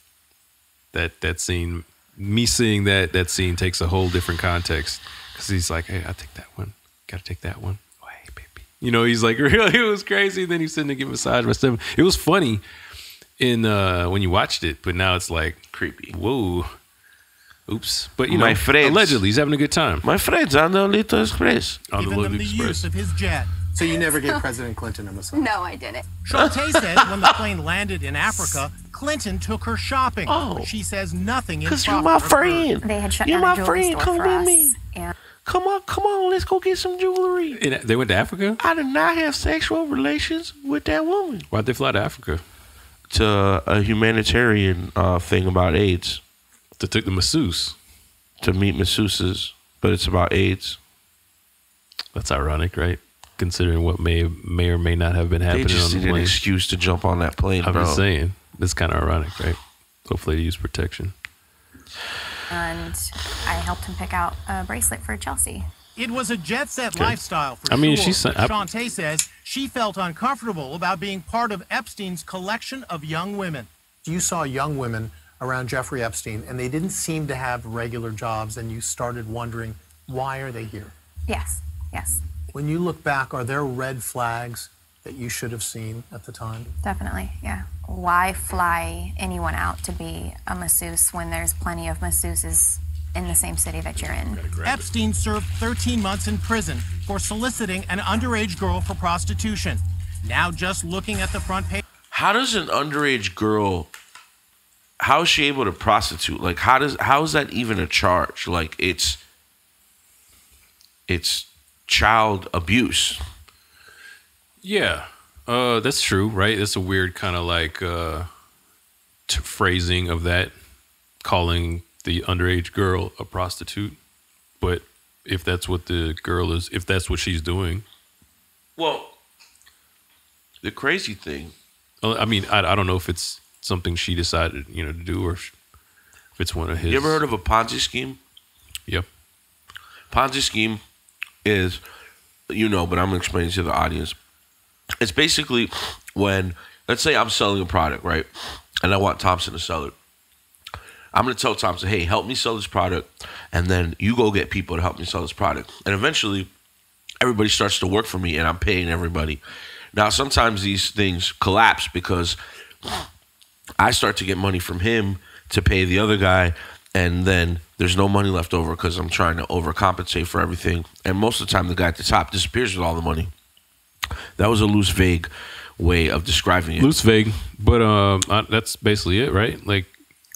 That scene, me seeing that scene takes a whole different context, because he's like, hey, I'll take that one. Gotta take that one. Oh, hey, baby. You know, he's like, really, it was crazy. And then he's sitting there getting massaged by 7. It was funny in when you watched it, but now it's like creepy. Whoa. Oops. But you know, my friends, allegedly he's having a good time. My friends on the Lolita Express. On the Lolita Express. Use of his jet. So you never gave President Clinton a massage? No, I didn't. Shantae says when the plane landed in Africa, Clinton took her shopping. But she says nothing because you're my friend. They had shut you're down my a friend. store Come for with us. me. And come on, let's go get some jewelry. They went to Africa? I did not have sexual relations with that woman. Why'd they fly to Africa? To a humanitarian thing about AIDS. To take the masseuse. To meet masseuses, but it's about AIDS. That's ironic, right? Considering what may or may not have been happening They just on the needed an plane. excuse to jump on that plane, I'm bro. just saying. It's kind of ironic, right? Hopefully they use protection. And I helped him pick out a bracelet for Chelsea. It was a jet-set lifestyle for I mean, sure. she's- Shantae says she felt uncomfortable about being part of Epstein's collection of young women. You saw young women around Jeffrey Epstein, and they didn't seem to have regular jobs, and you started wondering, why are they here? Yes, yes, When you look back, are there red flags that you should have seen at the time? definitely, yeah. Why fly anyone out to be a masseuse when there's plenty of masseuses in the same city that you're in? Epstein served 13 months in prison for soliciting an underage girl for prostitution. Now just looking at the front page. How does an underage girl, how is she able to prostitute? Like, how is that even a charge? Like, it's child abuse. Yeah, that's true, right? That's a weird kind of like phrasing of that, calling the underage girl a prostitute. But if that's what the girl is, if that's what she's doing. Well, the crazy thing. I mean, I don't know if it's something she decided, to do, or if it's one of his. You ever heard of a Ponzi scheme? Yep. Ponzi scheme is, but I'm going to explain it to the audience. It's basically when, let's say I'm selling a product, right? And I want Thompson to sell it. I'm going to tell Thompson, hey, help me sell this product. And then you go get people to help me sell this product. And eventually, everybody starts to work for me and I'm paying everybody. Now, sometimes these things collapse because I start to get money from him to pay the other guy. And then there's no money left over because I'm trying to overcompensate for everything. And most of the time, the guy at the top disappears with all the money. That was a loose, vague way of describing it. Loose, vague. But that's basically it, right? Like,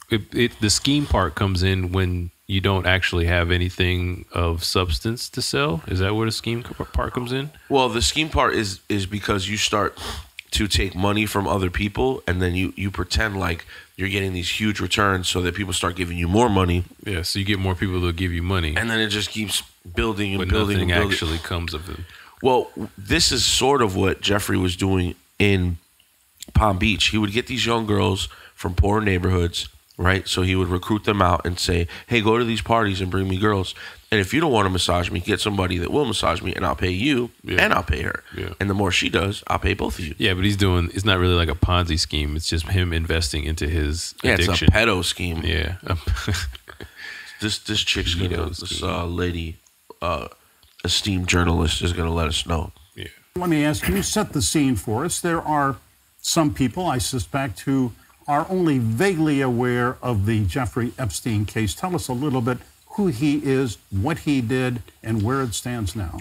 the scheme part comes in when you don't actually have anything of substance to sell. Is that where the scheme part comes in? Well, the scheme part is because you start to take money from other people, and then you pretend like you're getting these huge returns so that people start giving you more money. Yeah, so you get more people to give you money. And then it just keeps building and but building nothing and building. actually comes of it. Well, this is sort of what Jeffrey was doing in Palm Beach. He would get these young girls from poor neighborhoods, right? So he would recruit them out and say, hey, go to these parties and bring me girls. And if you don't want to massage me, get somebody that will massage me, and I'll pay you and I'll pay her. Yeah. And the more she does, I'll pay both of you. Yeah, but it's not really like a Ponzi scheme. It's just him investing into his addiction. It's a pedo scheme. Yeah. This chick's this lady, esteemed journalist, is gonna let us know. Yeah. Let me ask you, set the scene for us. There are some people, I suspect, who are only vaguely aware of the Jeffrey Epstein case. Tell us a little bit who he is, what he did, and where it stands now.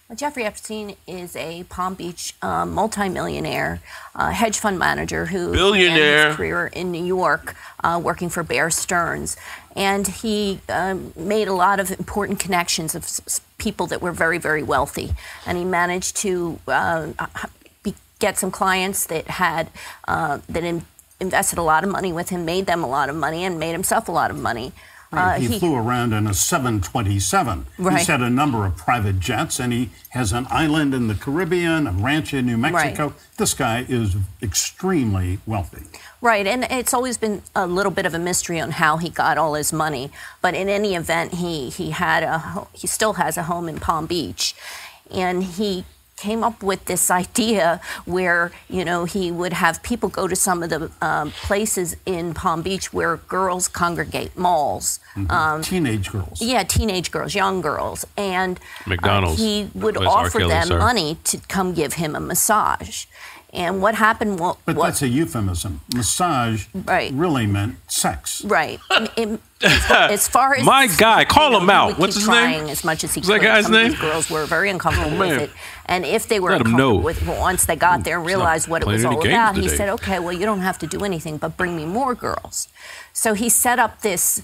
Well, Jeffrey Epstein is a Palm Beach multimillionaire hedge fund manager who began his career in New York working for Bear Stearns. And he made a lot of important connections of people that were very, very wealthy. And he managed to get some clients that had invested a lot of money with him, made them a lot of money, and made himself a lot of money. He flew around in a 727. Right. He's had a number of private jets, and he has an island in the Caribbean, a ranch in New Mexico. Right. This guy is extremely wealthy. Right, and it's always been a little bit of a mystery on how he got all his money. But in any event, he still has a home in Palm Beach, and he came up with this idea where, he would have people go to some of the places in Palm Beach where girls congregate, malls. Mm-hmm. Teenage girls. Yeah, teenage girls, young girls. And McDonald's. He would offer them money to come give him a massage. And what happened was... But that's a euphemism. Massage really meant sex. Right. As far as... My guy, call him out. What's his name? As much as he What's could. that guy's Some name? of these girls were very uncomfortable with it. And if they were Let him uncomfortable know. with it, once they got there and realized what it was playing all any about, games he today. said, okay, well, you don't have to do anything but bring me more girls. So he set up this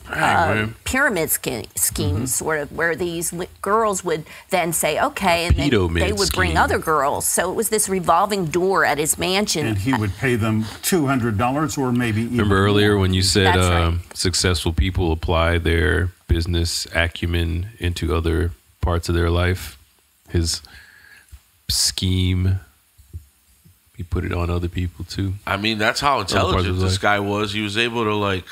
pyramid scheme, sort of, where these girls would then say, okay, and then they would bring other girls. So it was this revolving door at his mansion. And he would pay them $200 or maybe even Remember earlier more. when you said That's right. successful people apply their business acumen into other parts of their life? his scheme. He put it on other people too. I mean, that's how intelligent this guy was. He was able to like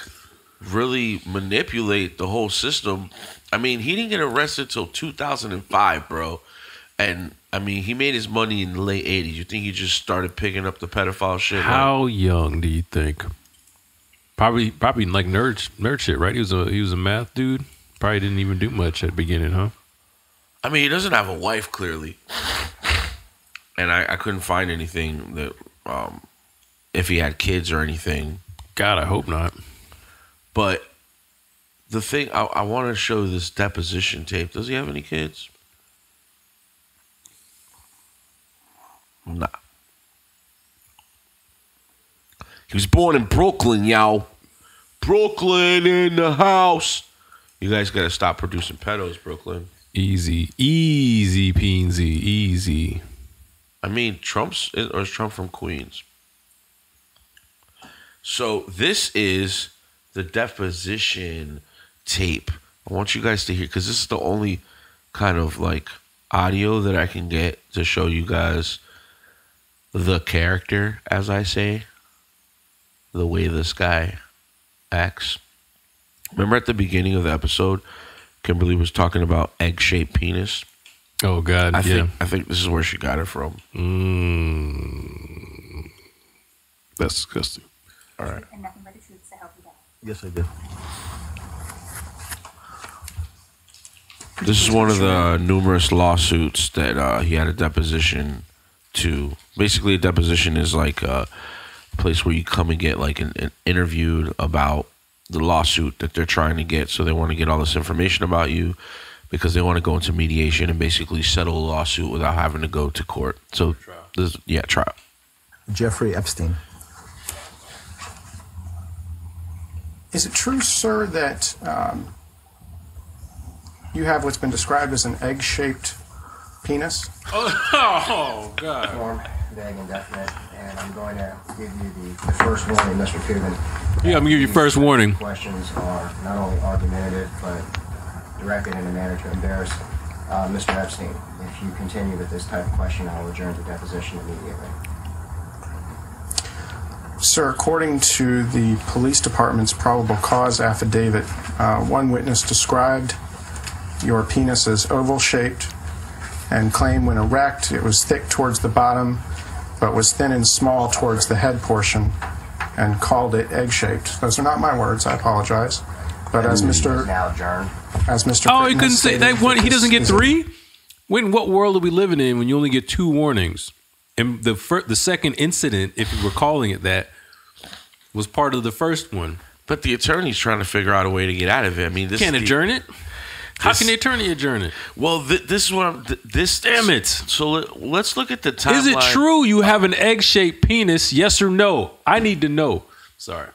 really manipulate the whole system. I mean, he didn't get arrested till 2005, bro. And I mean, he made his money in the late 80s. You think he just started picking up the pedophile shit? How young do you think? Probably like nerd shit, right? He was a math dude. Probably didn't even do much at the beginning, huh? I mean, he doesn't have a wife, clearly. And I couldn't find anything that if he had kids or anything. God, I hope not. But the thing, I want to show this deposition tape. Does he have any kids? Nah. He was born in Brooklyn, y'all. Brooklyn in the house. You guys got to stop producing pedos, Brooklyn. Easy peensy, easy. I mean, is Trump from Queens? So this is the deposition tape. I want you guys to hear, because this is the only kind of like audio that I can get to show you guys the character, as I say, the way this guy acts. Remember at the beginning of the episode, Kimberly was talking about egg-shaped penis? Oh, God, I think this is where she got it from. That's disgusting. All right. Yes, I do. This is one of the numerous lawsuits that he had a deposition to. Basically, a deposition is like a place where you come and get like an interviewed about the lawsuit that they're trying to get. So they want to get all this information about you because they want to go into mediation and basically settle a lawsuit without having to go to court. So, trial. Jeffrey Epstein. Is it true, sir, that you have what's been described as an egg-shaped penis? Oh, God. Form, vague, indefinite, and I'm going to give you the first warning, Mr. Coogan. Yeah, I'm going to give you first warning. Questions are not only argumentative, but directed in a manner to embarrass Mr. Epstein. If you continue with this type of question, I will adjourn the deposition immediately. Sir, according to the police department's probable cause affidavit, one witness described your penis as oval-shaped and claimed when erect it was thick towards the bottom but was thin and small towards the head portion and called it egg-shaped. Those are not my words, I apologize. But as Mr. Oh, he couldn't say that one. He doesn't get three? What world are we living in when you only get two warnings? And the second incident, if we're calling it that, was part of the first one. But the attorney's trying to figure out a way to get out of it. I mean, can't adjourn it. How can the attorney adjourn it? Well, this is what I'm. Damn it! So let's look at the timeline. Is it true you have an egg-shaped penis? Yes or no? I need to know. Sorry.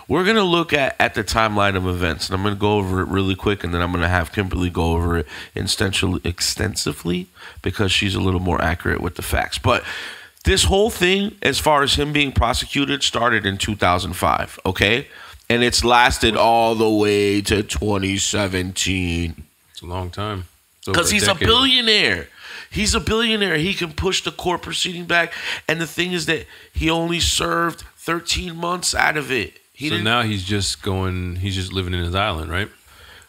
We're going to look at the timeline of events, and I'm going to go over it really quick, and then I'm going to have Kimberly go over it extensively because she's a little more accurate with the facts. But this whole thing, as far as him being prosecuted, started in 2005, okay? And it's lasted all the way to 2017. It's a long time. Because he's a billionaire. He's a billionaire. He can push the court proceeding back. And the thing is that he only served 13 months out of it. So now he's just living in his island, right?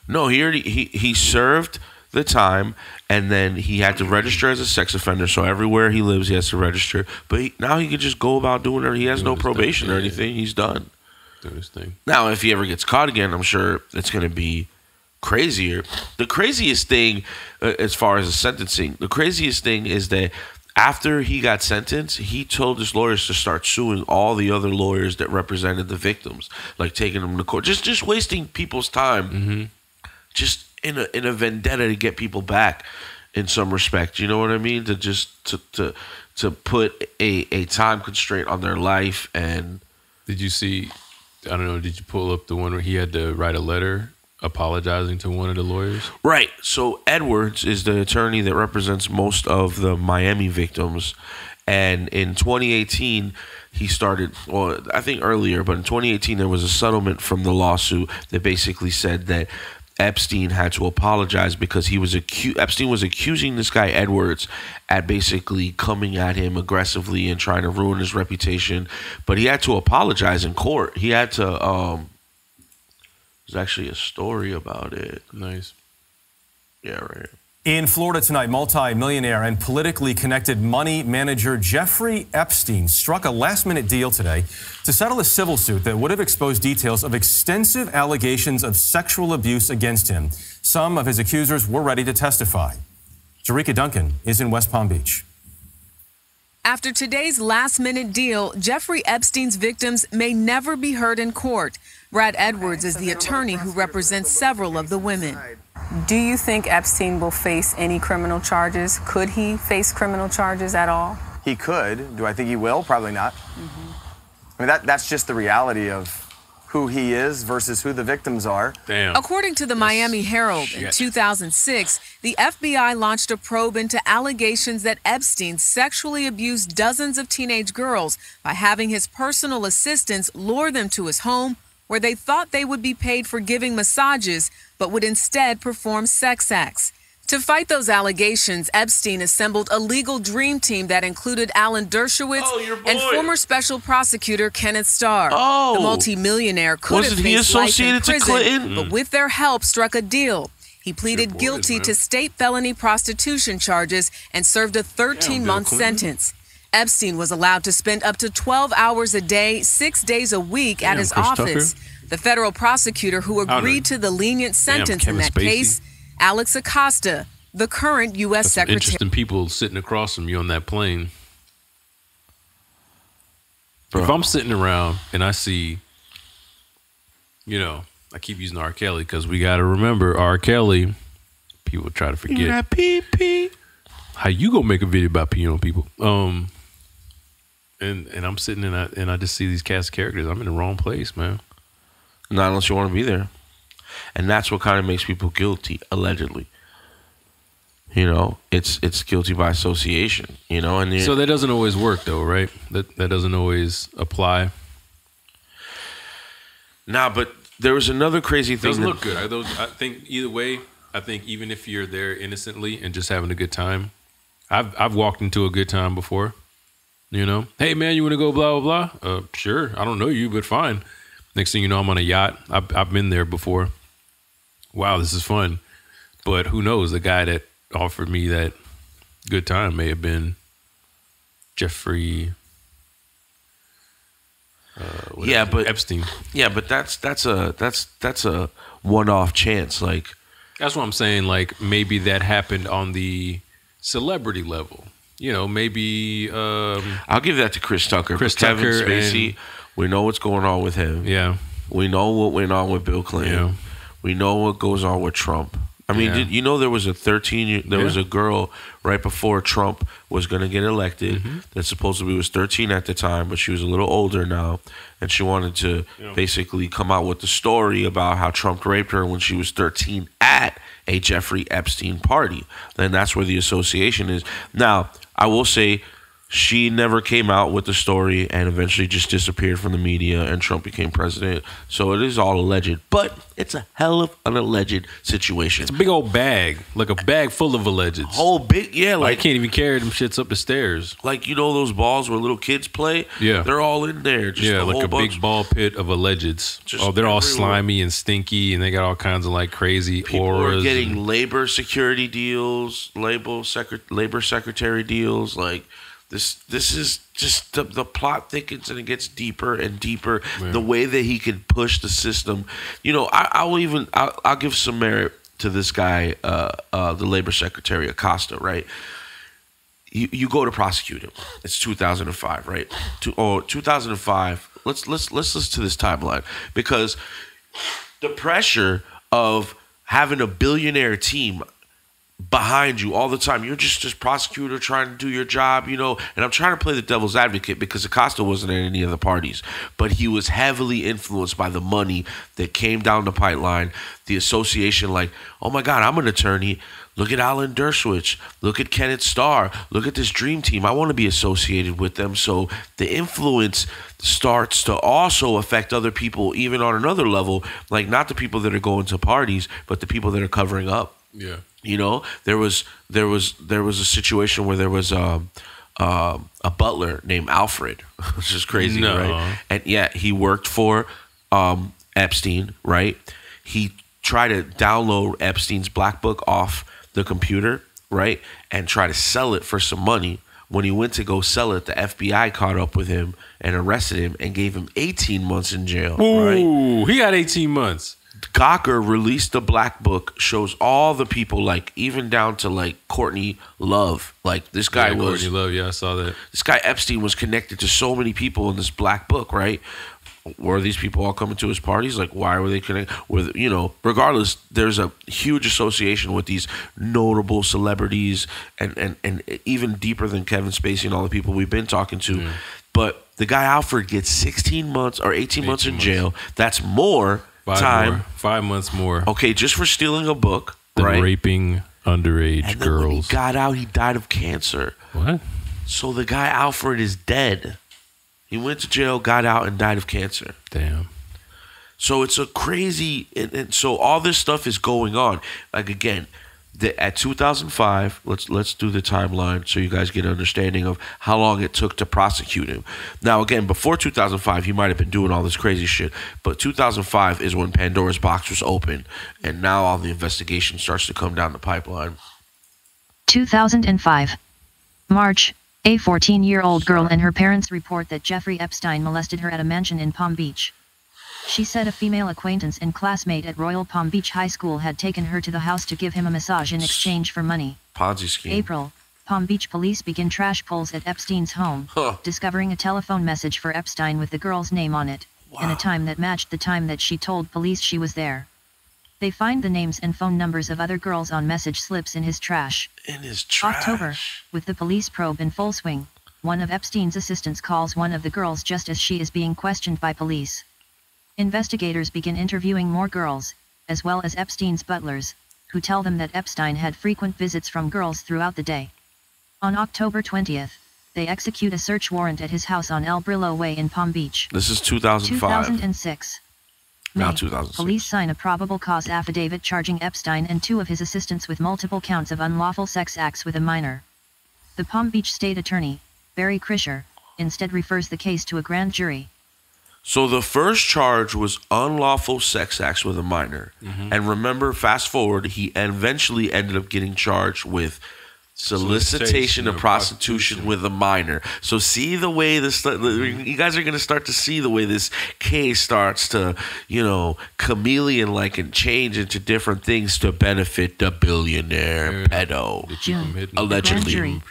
No, he served the time, and then he had to register as a sex offender. So everywhere he lives, he has to register. But now he can just go about doing it. He has no probation or anything. He's done. Doing his thing. Now, if he ever gets caught again, I'm sure it's going to be crazier. The craziest thing, as far as the sentencing, the craziest thing is that after he got sentenced, he told his lawyers to start suing all the other lawyers that represented the victims, like taking them to court, just wasting people's time, just in a vendetta to get people back in some respect. You know what I mean? To put a time constraint on their life. And did you see? I don't know. Did you pull up the one where he had to write a letter apologizing to one of the lawyers? Right. So Edwards is the attorney that represents most of the Miami victims. And in 2018, he started, well, I think earlier, but in 2018, there was a settlement from the lawsuit that basically said that Epstein had to apologize because Epstein was accusing this guy Edwards at basically coming at him aggressively and trying to ruin his reputation. But he had to apologize in court. He had to. There's actually a story about it. Nice. Yeah, right. In Florida tonight, multi-millionaire and politically connected money manager Jeffrey Epstein struck a last-minute deal today to settle a civil suit that would have exposed details of extensive allegations of sexual abuse against him. Some of his accusers were ready to testify. Jerika Duncan is in West Palm Beach. After today's last-minute deal, Jeffrey Epstein's victims may never be heard in court. Brad Edwards is the attorney who represents several of the women. Do you think Epstein will face any criminal charges? Could he face criminal charges at all? He could. Do I think he will? Probably not. I mean, that's just the reality of who he is versus who the victims are. Damn. According to the Miami Herald, in 2006, the FBI launched a probe into allegations that Epstein sexually abused dozens of teenage girls by having his personal assistants lure them to his home, where they thought they would be paid for giving massages, but would instead perform sex acts. To fight those allegations, Epstein assembled a legal dream team that included Alan Dershowitz and former special prosecutor Kenneth Starr. The multimillionaire could have faced life in prison, but with their help struck a deal. He pleaded guilty to state felony prostitution charges and served a 13-month sentence. Epstein was allowed to spend up to 12 hours a day, 6 days a week at his office. The federal prosecutor who agreed to the lenient sentence in that case, Alex Acosta, the current U.S. Secretary. Interesting people sitting across from you on that plane. If I'm sitting around and I see, you know, I keep using R. Kelly because we got to remember R. Kelly, people try to forget. That pee-pee. How you gonna make a video about peeing on people? And I'm sitting and I just see these cast characters. I'm in the wrong place, man. Not unless you want to be there. And that's what kind of makes people guilty, allegedly. You know, it's guilty by association, you know. And so that doesn't always work, though, right? That doesn't always apply. Nah, but there was another crazy thing. It doesn't look good. I think either way, I think even if you're there innocently and just having a good time, I've walked into a good time before. You know, hey man, you want to go blah blah blah? Sure. I don't know you, but fine. Next thing you know, I'm on a yacht. I've been there before. Wow, this is fun. But who knows? The guy that offered me that good time may have been Jeffrey. Epstein. Yeah, but that's a one-off chance. Like that's what I'm saying. Like maybe that happened on the celebrity level. You know, maybe I'll give that to Chris Tucker. Kevin Spacey, we know what's going on with him. Yeah, we know what went on with Bill Clinton. Yeah. We know what goes on with Trump. I mean, you know, there was a 13-year, there was a girl right before Trump was going to get elected that supposedly was 13 at the time, but she was a little older now, and she wanted to basically come out with the story about how Trump raped her when she was 13 at a Jeffrey Epstein party. Then that's where the association is. Now, I will say she never came out with the story and eventually just disappeared from the media and Trump became president. So it is all alleged, but it's a hell of an alleged situation. It's a big old bag, like a bag full of allegeds. Whole big, yeah. Like I can't even carry them shits up the stairs. Like, you know those balls where little kids play? Yeah. They're all in there. Just yeah, like a big ball pit of allegeds. They're all slimy and stinky and they got all kinds of like crazy people auras. Are getting labor security deals, labor secretary deals, like... This is just the plot thickens and it gets deeper and deeper. Man. The way that he can push the system, you know, I'll give some merit to this guy, the labor secretary Acosta, right? You go to prosecute him. It's 2005, right? 2005. Let's listen to this timeline because the pressure of having a billionaire team behind you all the time. You're just this prosecutor trying to do your job, you know. And I'm trying to play the devil's advocate because Acosta wasn't at any of the parties, but he was heavily influenced by the money that came down the pipeline. The association, like, oh my God, I'm an attorney. Look at Alan Dershowitz. Look at Kenneth Starr. Look at this dream team. I want to be associated with them. So the influence starts to also affect other people, even on another level, like not the people that are going to parties, but the people that are covering up. Yeah. You know, there was a situation where there was a butler named Alfred, which is crazy, right? And yeah, he worked for Epstein, right? He tried to download Epstein's black book off the computer, right, and try to sell it for some money. When he went to go sell it, the FBI caught up with him and arrested him and gave him 18 months in jail. Ooh, right? He got 18 months. Gawker released the black book, shows all the people, like even down to like Courtney Love. Like this guy was Courtney Love. Yeah, I saw that. This guy Epstein was connected to so many people in this black book, right? Were these people all coming to his parties? Like, why were they connected? With, you know, regardless, there's a huge association with these notable celebrities and even deeper than Kevin Spacey and all the people we've been talking to. Mm. But the guy Alfred gets 16 months or 18 months in jail. That's more time. 5 months more. Okay, just for stealing a book, than right? Raping underage and then girls. When he got out, he died of cancer. What? So the guy Alfred is dead. He went to jail, got out, and died of cancer. Damn. So it's a crazy, and so all this stuff is going on. Like again, at 2005, let's do the timeline so you guys get an understanding of how long it took to prosecute him. Now again, before 2005, he might have been doing all this crazy shit, but 2005 is when Pandora's box was open, and now all the investigation starts to come down the pipeline. 2005, March. A 14-year-old girl and her parents report that Jeffrey Epstein molested her at a mansion in Palm Beach. She said a female acquaintance and classmate at Royal Palm Beach High School had taken her to the house to give him a massage in exchange for money. Ponzi scheme. April, Palm Beach police begin trash pulls at Epstein's home, discovering a telephone message for Epstein with the girl's name on it, and a time that matched the time that she told police she was there. They find the names and phone numbers of other girls on message slips in his trash. October, with the police probe in full swing, one of Epstein's assistants calls one of the girls just as she is being questioned by police. Investigators begin interviewing more girls, as well as Epstein's butlers, who tell them that Epstein had frequent visits from girls throughout the day. On October 20th, they execute a search warrant at his house on El Brillo Way in Palm Beach. This is 2005. 2006. Now May, 2006. Police sign a probable cause affidavit charging Epstein and two of his assistants with multiple counts of unlawful sex acts with a minor. The Palm Beach State Attorney, Barry Krischer, instead refers the case to a grand jury. So the first charge was unlawful sex acts with a minor. Mm-hmm. And remember, fast forward, he eventually ended up getting charged with solicitation of prostitution with a minor. So see the way this, you guys are going to start to see the way this case starts to, you know, chameleon-like and change into different things to benefit the billionaire pedo. June, allegedly. The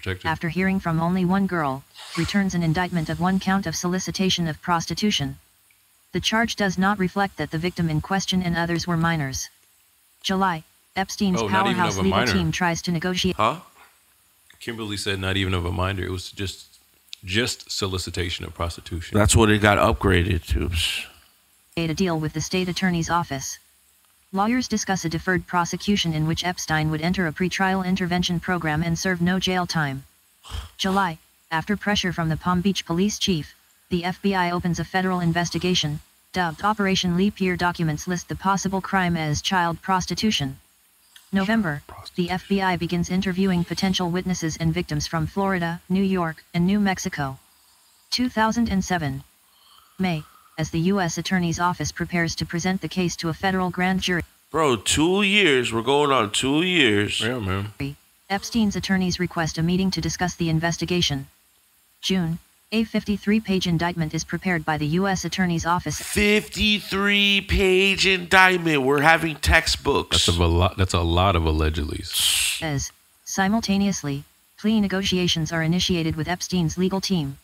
grand jury, after hearing from only one girl, returns an indictment of one count of solicitation of prostitution. The charge does not reflect that the victim in question and others were minors. July, Epstein's powerhouse legal team tries to negotiate. Huh? Kimberly said not even of a minor. It was just solicitation of prostitution. That's what it got upgraded to. A deal with the state attorney's office. Lawyers discuss a deferred prosecution in which Epstein would enter a pretrial intervention program and serve no jail time. July, after pressure from the Palm Beach police chief, the FBI opens a federal investigation, dubbed Operation Leap Year. Documents list the possible crime as child prostitution. November, the FBI begins interviewing potential witnesses and victims from Florida, New York, and New Mexico. 2007. May, as the U.S. Attorney's Office prepares to present the case to a federal grand jury. Bro, 2 years. We're going on 2 years. Yeah, man. Epstein's attorneys request a meeting to discuss the investigation. June, a 53-page indictment is prepared by the U.S. Attorney's Office. 53-page indictment. We're having textbooks. That's a lot of allegedlys. As, simultaneously, plea negotiations are initiated with Epstein's legal team.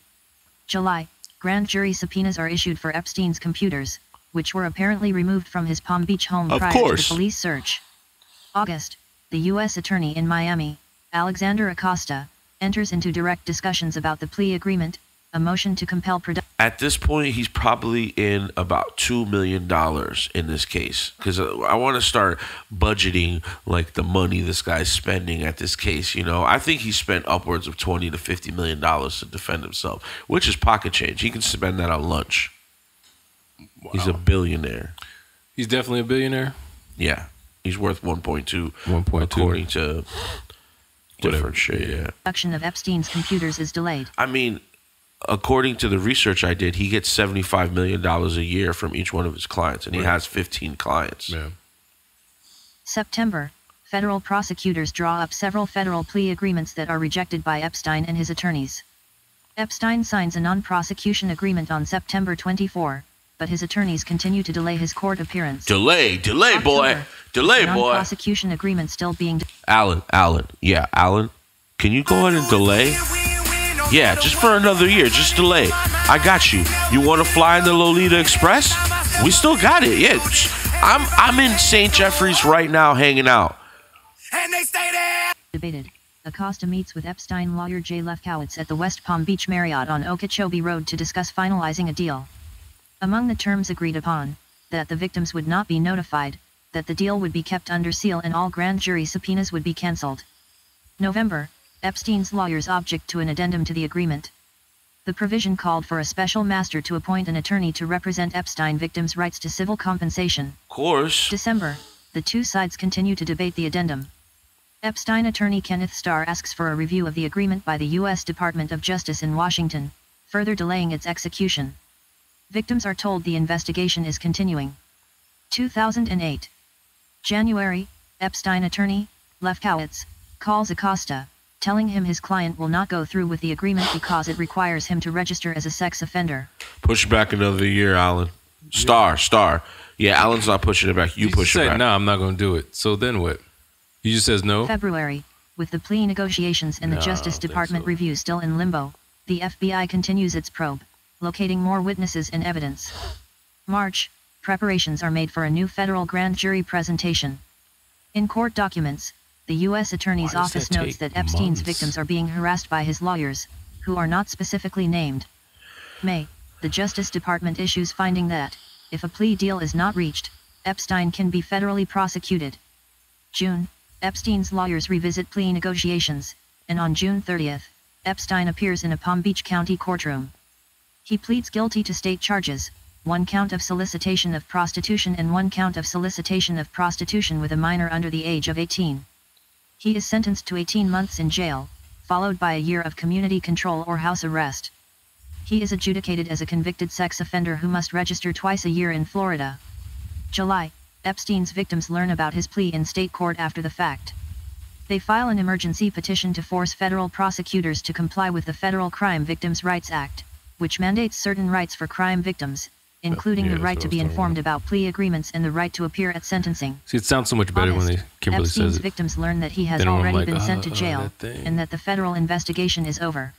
July, grand jury subpoenas are issued for Epstein's computers, which were apparently removed from his Palm Beach home prior to the police search. August, the U.S. Attorney in Miami, Alexander Acosta, enters into direct discussions about the plea agreement, a motion to compel production. At this point, he's probably in about $2 million in this case, because I want to start budgeting like the money this guy's spending at this case. You know, I think he spent upwards of $20 to $50 million to defend himself, which is pocket change. He can spend that on lunch. Wow. He's a billionaire. He's definitely a billionaire. Yeah, he's worth 1.2 according to different shit. Yeah. Production of Epstein's computers is delayed. I mean, according to the research I did, he gets $75 million a year from each one of his clients, and he has 15 clients. Yeah. September, federal prosecutors draw up several federal plea agreements that are rejected by Epstein and his attorneys. Epstein signs a non-prosecution agreement on September 24, but his attorneys continue to delay his court appearance. Delay, October, boy. Delay, boy. Non-prosecution agreement still being... Alan, yeah, Alan, can you go ahead and delay? Yeah, just for another year, just delay. I got you. You want to fly in the Lolita Express? We still got it. Yeah, I'm in St. Jeffrey's right now, hanging out. And they stay there. Debated. Acosta meets with Epstein lawyer Jay Lefkowitz at the West Palm Beach Marriott on Okeechobee Road to discuss finalizing a deal. Among the terms agreed upon, that the victims would not be notified, that the deal would be kept under seal, and all grand jury subpoenas would be cancelled. November, Epstein's lawyers object to an addendum to the agreement. The provision called for a special master to appoint an attorney to represent Epstein victims' rights to civil compensation. Of course. December, the two sides continue to debate the addendum. Epstein attorney Kenneth Starr asks for a review of the agreement by the U.S. Department of Justice in Washington, further delaying its execution. Victims are told the investigation is continuing. 2008. January, Epstein attorney, Lefkowitz, calls Acosta, telling him his client will not go through with the agreement because it requires him to register as a sex offender. Push back another year, Alan. Star. Yeah, Alan's not pushing it back. You push it back. No, I'm not going to do it. So then what? He just says no? February, with the plea negotiations and the Justice Department review still in limbo, the FBI continues its probe, locating more witnesses and evidence. March, preparations are made for a new federal grand jury presentation. In court documents, the U.S. Attorney's Office notes that Epstein's victims are being harassed by his lawyers, who are not specifically named. May, the Justice Department issues finding that, if a plea deal is not reached, Epstein can be federally prosecuted. June, Epstein's lawyers revisit plea negotiations, and on June 30th, Epstein appears in a Palm Beach County courtroom. He pleads guilty to state charges, 1 count of solicitation of prostitution and 1 count of solicitation of prostitution with a minor under the age of 18. He is sentenced to 18 months in jail, followed by a year of community control or house arrest. He is adjudicated as a convicted sex offender who must register twice a year in Florida. July, Epstein's victims learn about his plea in state court after the fact. They file an emergency petition to force federal prosecutors to comply with the Federal Crime Victims' Rights Act, which mandates certain rights for crime victims, including the right to be informed about plea agreements and the right to appear at sentencing. See, it sounds so much better when Kimberly says it. Epstein's victims learn that he has already been sent to jail, and that the federal investigation is over.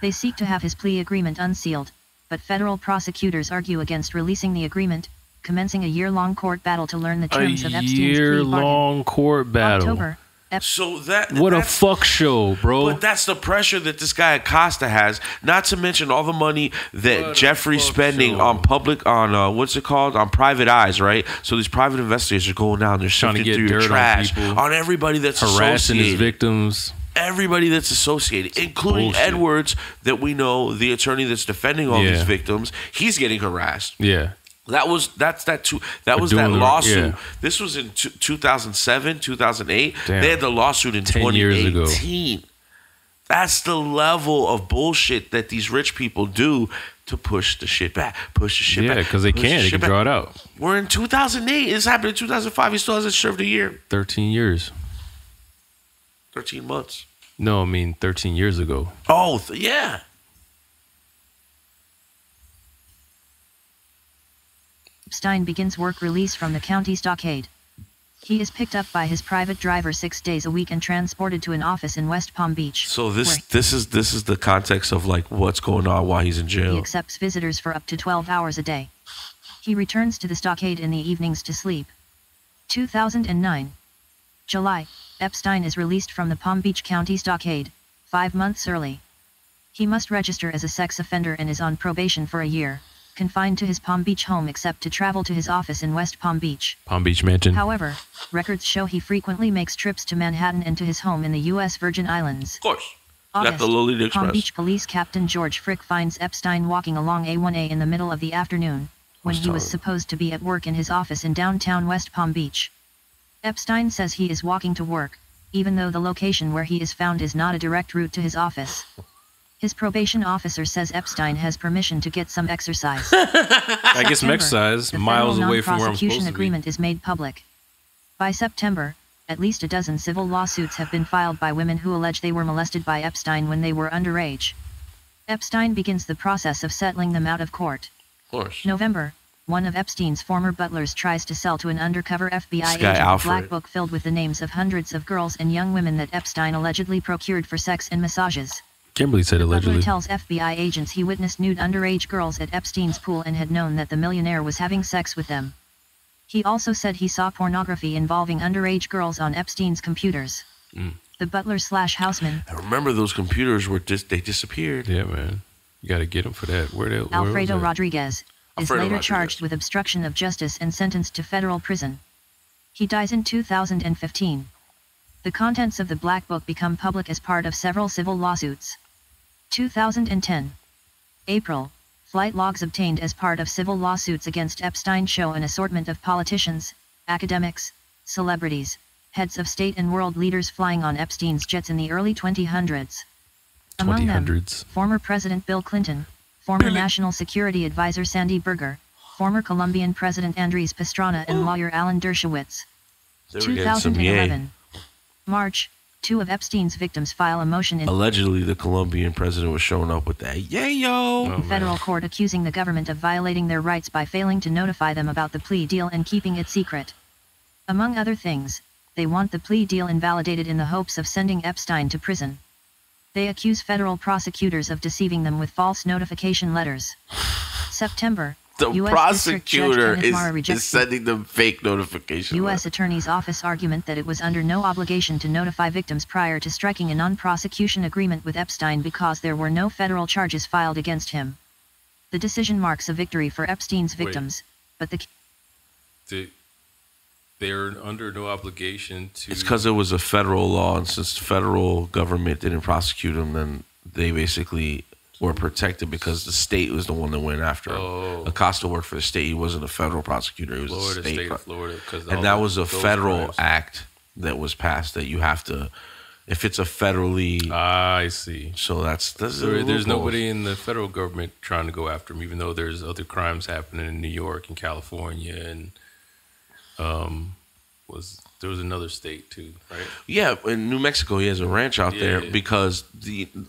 They seek to have his plea agreement unsealed, but federal prosecutors argue against releasing the agreement, commencing a year-long court battle to learn the terms of Epstein's plea bargain. A year-long court battle. October, So what a fuck show, bro. But that's the pressure that this guy Acosta has. Not to mention all the money that Jeffrey's spending on what's it called? On private eyes, right? So these private investigators are going down there sifting through your trash on everybody that's harassing associated. his victims. Everybody that's associated, including Edwards, that we know, the attorney that's defending all these victims, he's getting harassed. Yeah. That lawsuit. Yeah. This was in 2007, 2008. Damn. They had the lawsuit in 10 years ago. 2018. That's the level of bullshit that these rich people do to push the shit back. Yeah, because they can draw it out. We're in 2008. This happened in 2005. He still hasn't served a year. 13 years. 13 months. No, I mean 13 years ago. Oh, yeah. Epstein begins work release from the county stockade. He is picked up by his private driver 6 days a week and transported to an office in West Palm Beach. So this is the context of like what's going on while he's in jail. He accepts visitors for up to 12 hours a day. He returns to the stockade in the evenings to sleep. 2009. July. Epstein is released from the Palm Beach County stockade 5 months early. He must register as a sex offender and is on probation for a year, confined to his Palm Beach home except to travel to his office in West Palm Beach. Palm Beach Mansion. However, records show he frequently makes trips to Manhattan and to his home in the U.S. Virgin Islands. Of course. August, Got the Lolita Express. Palm Beach Police Captain George Frick finds Epstein walking along A1A in the middle of the afternoon, when he was supposed to be at work in his office in downtown West Palm Beach. Epstein says he is walking to work, even though the location where he is found is not a direct route to his office. His probation officer says Epstein has permission to get some exercise. I get some exercise miles away from where I'm supposed to be. The agreement is made public. By September, at least a dozen civil lawsuits have been filed by women who allege they were molested by Epstein when they were underage. Epstein begins the process of settling them out of court. Of course. November, one of Epstein's former butlers tries to sell to an undercover FBI agent a black book filled with the names of hundreds of girls and young women that Epstein allegedly procured for sex and massages. Kimberly said allegedly. Butler tells FBI agents he witnessed nude underage girls at Epstein's pool and had known that the millionaire was having sex with them. He also said he saw pornography involving underage girls on Epstein's computers. The butler/houseman. I remember those computers they disappeared. Yeah, man. You got to get them for that. Alfredo Rodriguez is later charged with obstruction of justice and sentenced to federal prison. He dies in 2015. The contents of the Black Book become public as part of several civil lawsuits. 2010. April. Flight logs obtained as part of civil lawsuits against Epstein show an assortment of politicians, academics, celebrities, heads of state and world leaders flying on Epstein's jets in the early 2000s. Among them, former President Bill Clinton, former National Security Advisor Sandy Berger, former Colombian President Andres Pastrana and lawyer Alan Dershowitz. 2011. March. 2 of Epstein's victims file a motion in allegedly the Colombian president was showing up with that federal court accusing the government of violating their rights by failing to notify them about the plea deal and keeping it secret. Among other things, they want the plea deal invalidated in the hopes of sending Epstein to prison. They accuse federal prosecutors of deceiving them with false notification letters. September. The US prosecutor is sending them fake notifications. U.S. Attorney's Office argument that it was under no obligation to notify victims prior to striking a non-prosecution agreement with Epstein because there were no federal charges filed against him. The decision marks a victory for Epstein's victims, but they're under no obligation to... It's because it was a federal law, and since the federal government didn't prosecute them, then they basically were protected because the state was the one that went after him. Acosta worked for the state. He wasn't a federal prosecutor. He was a state of Florida. And that was a federal act that was passed that you have to, if it's a federally... I see. So there's nobody in the federal government trying to go after him, even though there's other crimes happening in New York and California and there was another state too, right? Yeah, in New Mexico, he has a ranch out there because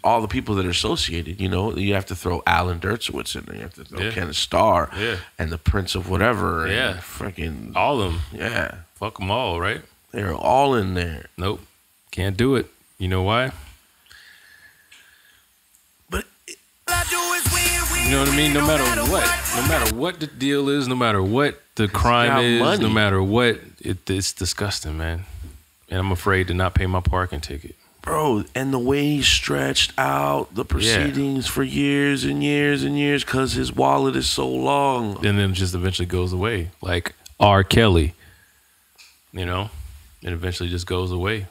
all the people that are associated, you have to throw Alan Dershowitz in there, you have to throw Kenneth Starr, and the Prince of whatever, and freaking all of them. Yeah, fuck them all, right? They're all in there. Nope, can't do it. You know why? But you know what I mean? No matter what the deal is, no matter what the crime is, no matter what, it's disgusting, man. And I'm afraid to not pay my parking ticket. Bro, and the way he stretched out the proceedings for years and years and years because his wallet is so long. And then it just eventually goes away. Like R. Kelly, it eventually just goes away.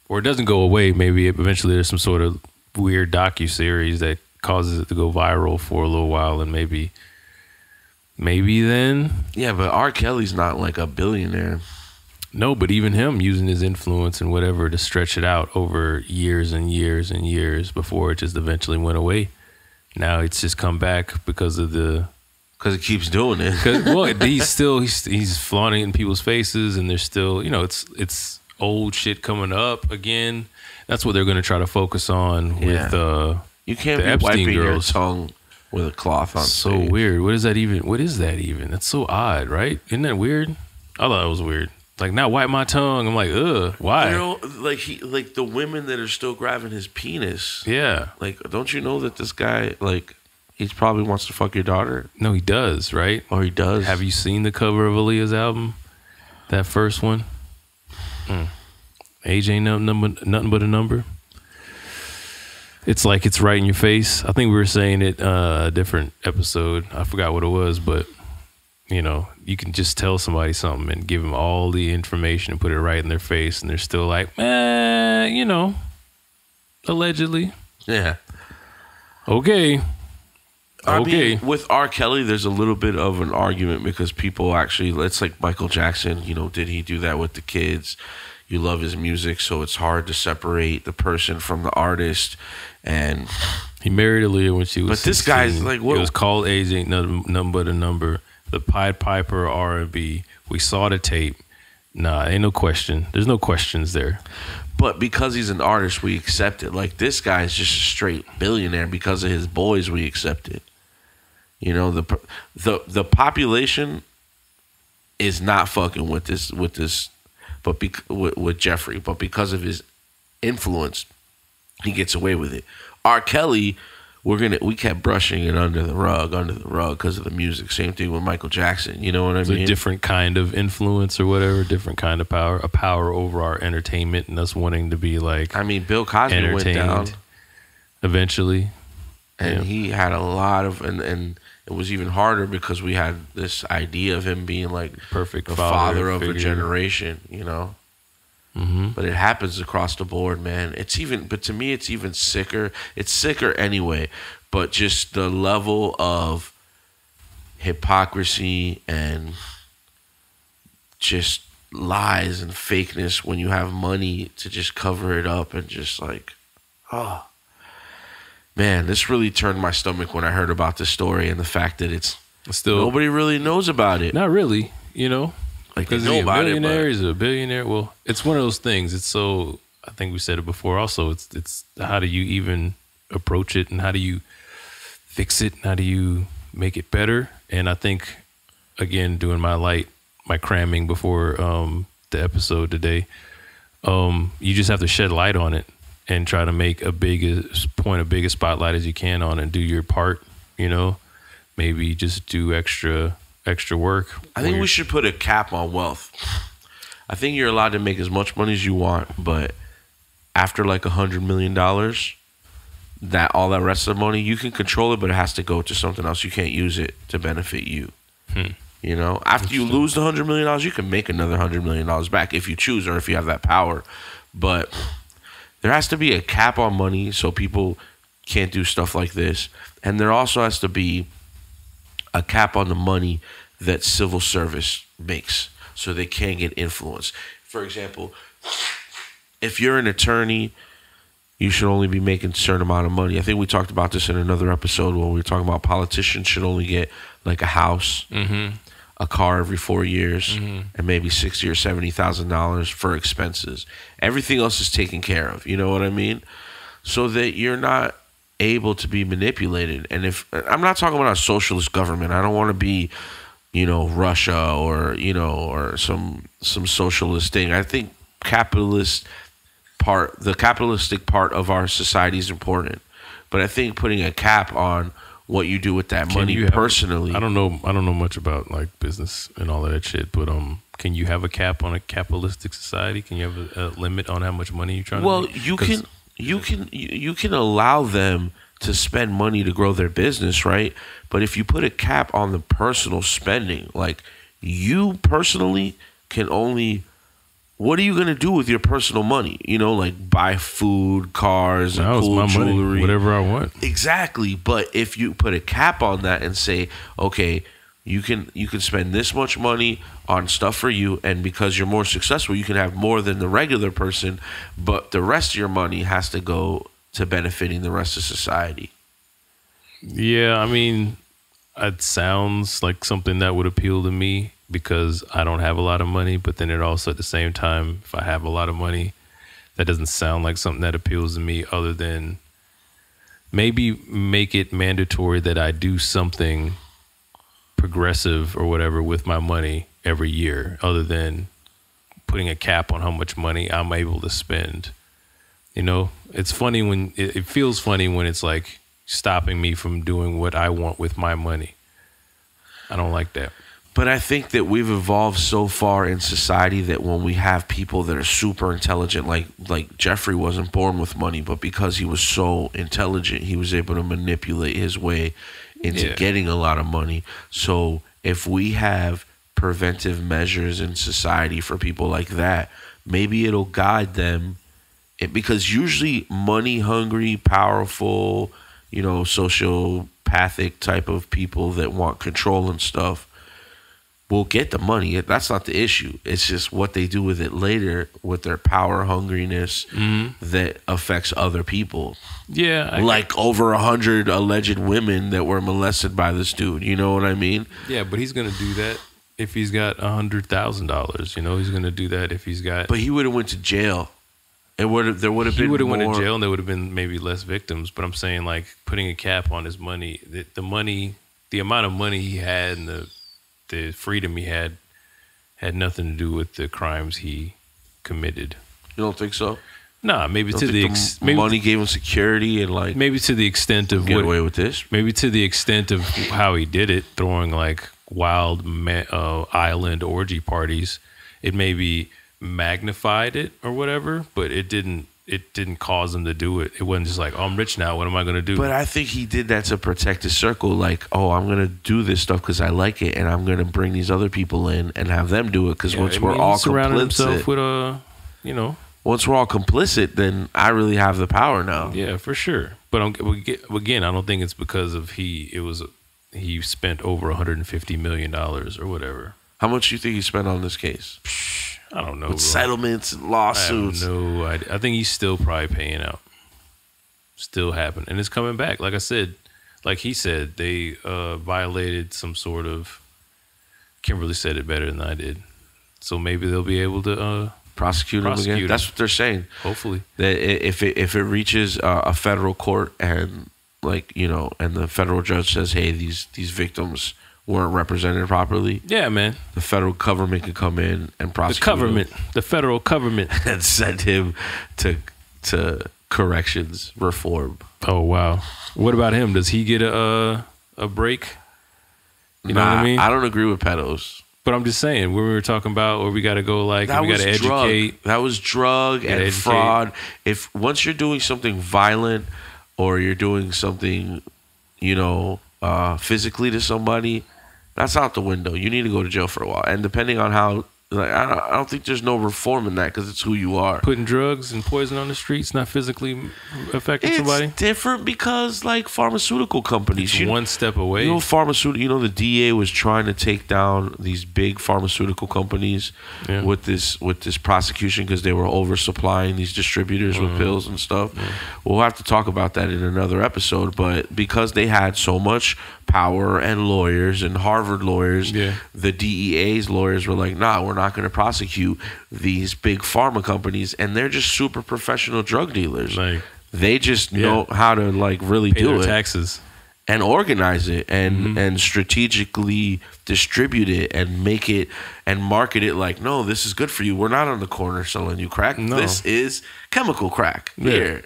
Or it doesn't go away. Maybe eventually there's some sort of weird docuseries that causes it to go viral for a little while, and maybe then. Yeah, but R. Kelly's not like a billionaire. No, but even him using his influence and whatever to stretch it out over years and years and years before it just eventually went away. Now it's just come back because he keeps doing it. He's flaunting it in people's faces, and there's still, it's old shit coming up again. That's what they're going to try to focus on with you can't the be Epstein wiping girls. your tongue with a cloth on. So weird. What is that even? That's so odd, right? Isn't that weird? I thought it was weird. Like, not wipe my tongue. I'm like, ugh, why? Like the women that are still grabbing his penis. Yeah. Like, don't you know that this guy, he probably wants to fuck your daughter? No, he does, right? Or he does. Have you seen the cover of Aaliyah's album? That first one? Age ain't nothing but a number. It's like it's right in your face. I think we were saying it a different episode. I forgot what it was, but you know, you can just tell somebody something and give them all the information and put it right in their face, and they're still like, you know, allegedly. Yeah. Okay. I mean, with R. Kelly, there's a little bit of an argument because people actually, it's like Michael Jackson, you know, did he do that with the kids? You love his music, so it's hard to separate the person from the artist. And he married Aaliyah when she was 16. This guy's like, what? It was called Age Ain't Nothing But a Number. The Pied Piper R&B. We saw the tape. Nah, ain't no question. There's no questions there. But because he's an artist, we accept it. Like, this guy's just a straight billionaire. Because of his boys, we accept it. You know, the population is not fucking with this, but with Jeffrey. But because of his influence, he gets away with it. R. Kelly, we kept brushing it under the rug because of the music. Same thing with Michael Jackson. You know what I mean? A different kind of influence or whatever, different kind of power, a power over our entertainment and us wanting to be like. I mean, Bill Cosby went down eventually, and he had a lot of and it was even harder because we had this idea of him being like perfect the father of figure. a generation. You know. Mm-hmm. But it happens across the board, man. But to me, it's even sicker. It's sicker anyway. But just the level of hypocrisy and just lies and fakeness when you have money to just cover it up and just like, oh, man, this really turned my stomach when I heard about this story and the fact that it's still nobody really knows about it. Not really, you know. Because he's a millionaire, he's a billionaire. Well, it's one of those things. It's so, I think we said it before also, it's how do you even approach it and how do you fix it and how do you make it better? And I think, again, doing my cramming before the episode today, you just have to shed light on it and try to make a biggest spotlight as you can on it and do your part, you know, maybe just do extra work. I think we should put a cap on wealth. I think you're allowed to make as much money as you want, but after like $100 million, that all that rest of the money, you can control it, but it has to go to something else. You can't use it to benefit you. You know, after you lose the $100 million, you can make another $100 million back if you choose or if you have that power. But there has to be a cap on money so people can't do stuff like this. And there also has to be a cap on the money that civil service makes so they can't get influence. For example, if you're an attorney, you should only be making a certain amount of money. I think we talked about this in another episode when we were talking about politicians should only get like a house, a car every 4 years, and maybe $60,000 or $70,000 for expenses. Everything else is taken care of. You know what I mean? So that you're not able to be manipulated. And if I'm not talking about a socialist government, I don't want to be, you know, Russia or, you know, or some socialist thing. I think the capitalistic part of our society is important. But I think putting a cap on what you do with that money personally. I don't know much about like business and all of that shit, but can you have a cap on a capitalistic society? Can you have a limit on how much money you're trying to make? Well, you can allow them to spend money to grow their business, right? But if you put a cap on the personal spending, like you personally can only, what are you going to do with your personal money? You know, like buy food, cars, and cool jewelry. Money, whatever I want. Exactly. But if you put a cap on that and say, okay, you can spend this much money on stuff for you, and because you're more successful, you can have more than the regular person, but the rest of your money has to go to benefiting the rest of society. Yeah, I mean, it sounds like something that would appeal to me because I don't have a lot of money, but then it also at the same time, if I have a lot of money, that doesn't sound like something that appeals to me other than maybe make it mandatory that I do something progressive or whatever with my money every year, other than putting a cap on how much money I'm able to spend. You know, it's funny when it feels funny when it's like stopping me from doing what I want with my money. I don't like that. But I think that we've evolved so far in society that when we have people that are super intelligent, like Jeffrey wasn't born with money, but because he was so intelligent, he was able to manipulate his way into getting a lot of money. So if we have preventive measures in society for people like that, maybe it'll guide them. Because usually money hungry, powerful, sociopathic type of people that want control and stuff will get the money. That's not the issue. It's just what they do with it later with their power hungriness that affects other people. Yeah. Like over 100 alleged women that were molested by this dude. You know what I mean? Yeah, but he's going to do that if he's got $100,000. He's going to do that if he's got... But he would have went to jail. There would have been more... He would have went to jail and there would have been maybe less victims. But I'm saying, like, putting a cap on his money, the amount of money he had and the freedom he had nothing to do with the crimes he committed. You don't think so? Nah, maybe to the money gave him security and like maybe to the extent of get away with this. Maybe to the extent of how he did it, throwing like wild island orgy parties. It maybe magnified it or whatever, but it didn't cause him to do it. It wasn't just like, oh, I'm rich now, what am I going to do? But I think he did that to protect his circle. Like, oh, I'm going to do this stuff because I like it, and I'm going to bring these other people in and have them do it because once we're all complicit. With once we're all complicit, then I really have the power now. Yeah, for sure. But again, I don't think it's because of he spent over $150 million or whatever. How much do you think he spent on this case? I don't know. With settlements and lawsuits. I think he's still probably paying out. Still happening. And it's coming back. Like I said, like he said, they violated some sort of... Kimberly said it better than I did. So maybe they'll be able to prosecute him again. That's what they're saying. Hopefully. That if it reaches a federal court and and the federal judge says, hey, these victims weren't represented properly. Yeah, man. The federal government can come in and prosecute him. The federal government. And send him to corrections reform. Oh, wow. What about him? Does he get a break? You know what I mean? I don't agree with pedos. But I'm just saying, we were talking about where we got to go, we got to educate. That was drug and fraud. If once you're doing something violent or you're doing something, physically to somebody, that's out the window. You need to go to jail for a while. And depending on how, I don't think there's no reform in that because it's who you are. Putting drugs and poison on the streets, not physically affecting somebody? It's different because pharmaceutical companies. It's one step away. The DA was trying to take down these big pharmaceutical companies with this prosecution because they were oversupplying these distributors with pills and stuff. We'll have to talk about that in another episode. But because they had so much power and lawyers and Harvard lawyers, the DEA's lawyers were like, nah, we're not going to prosecute these big pharma companies, and they're just super professional drug dealers. They just know how to really pay do their it, taxes, and organize it, and strategically distribute it, and make it and market it like, no, this is good for you. We're not on the corner selling you crack. No. This is chemical crack. Here.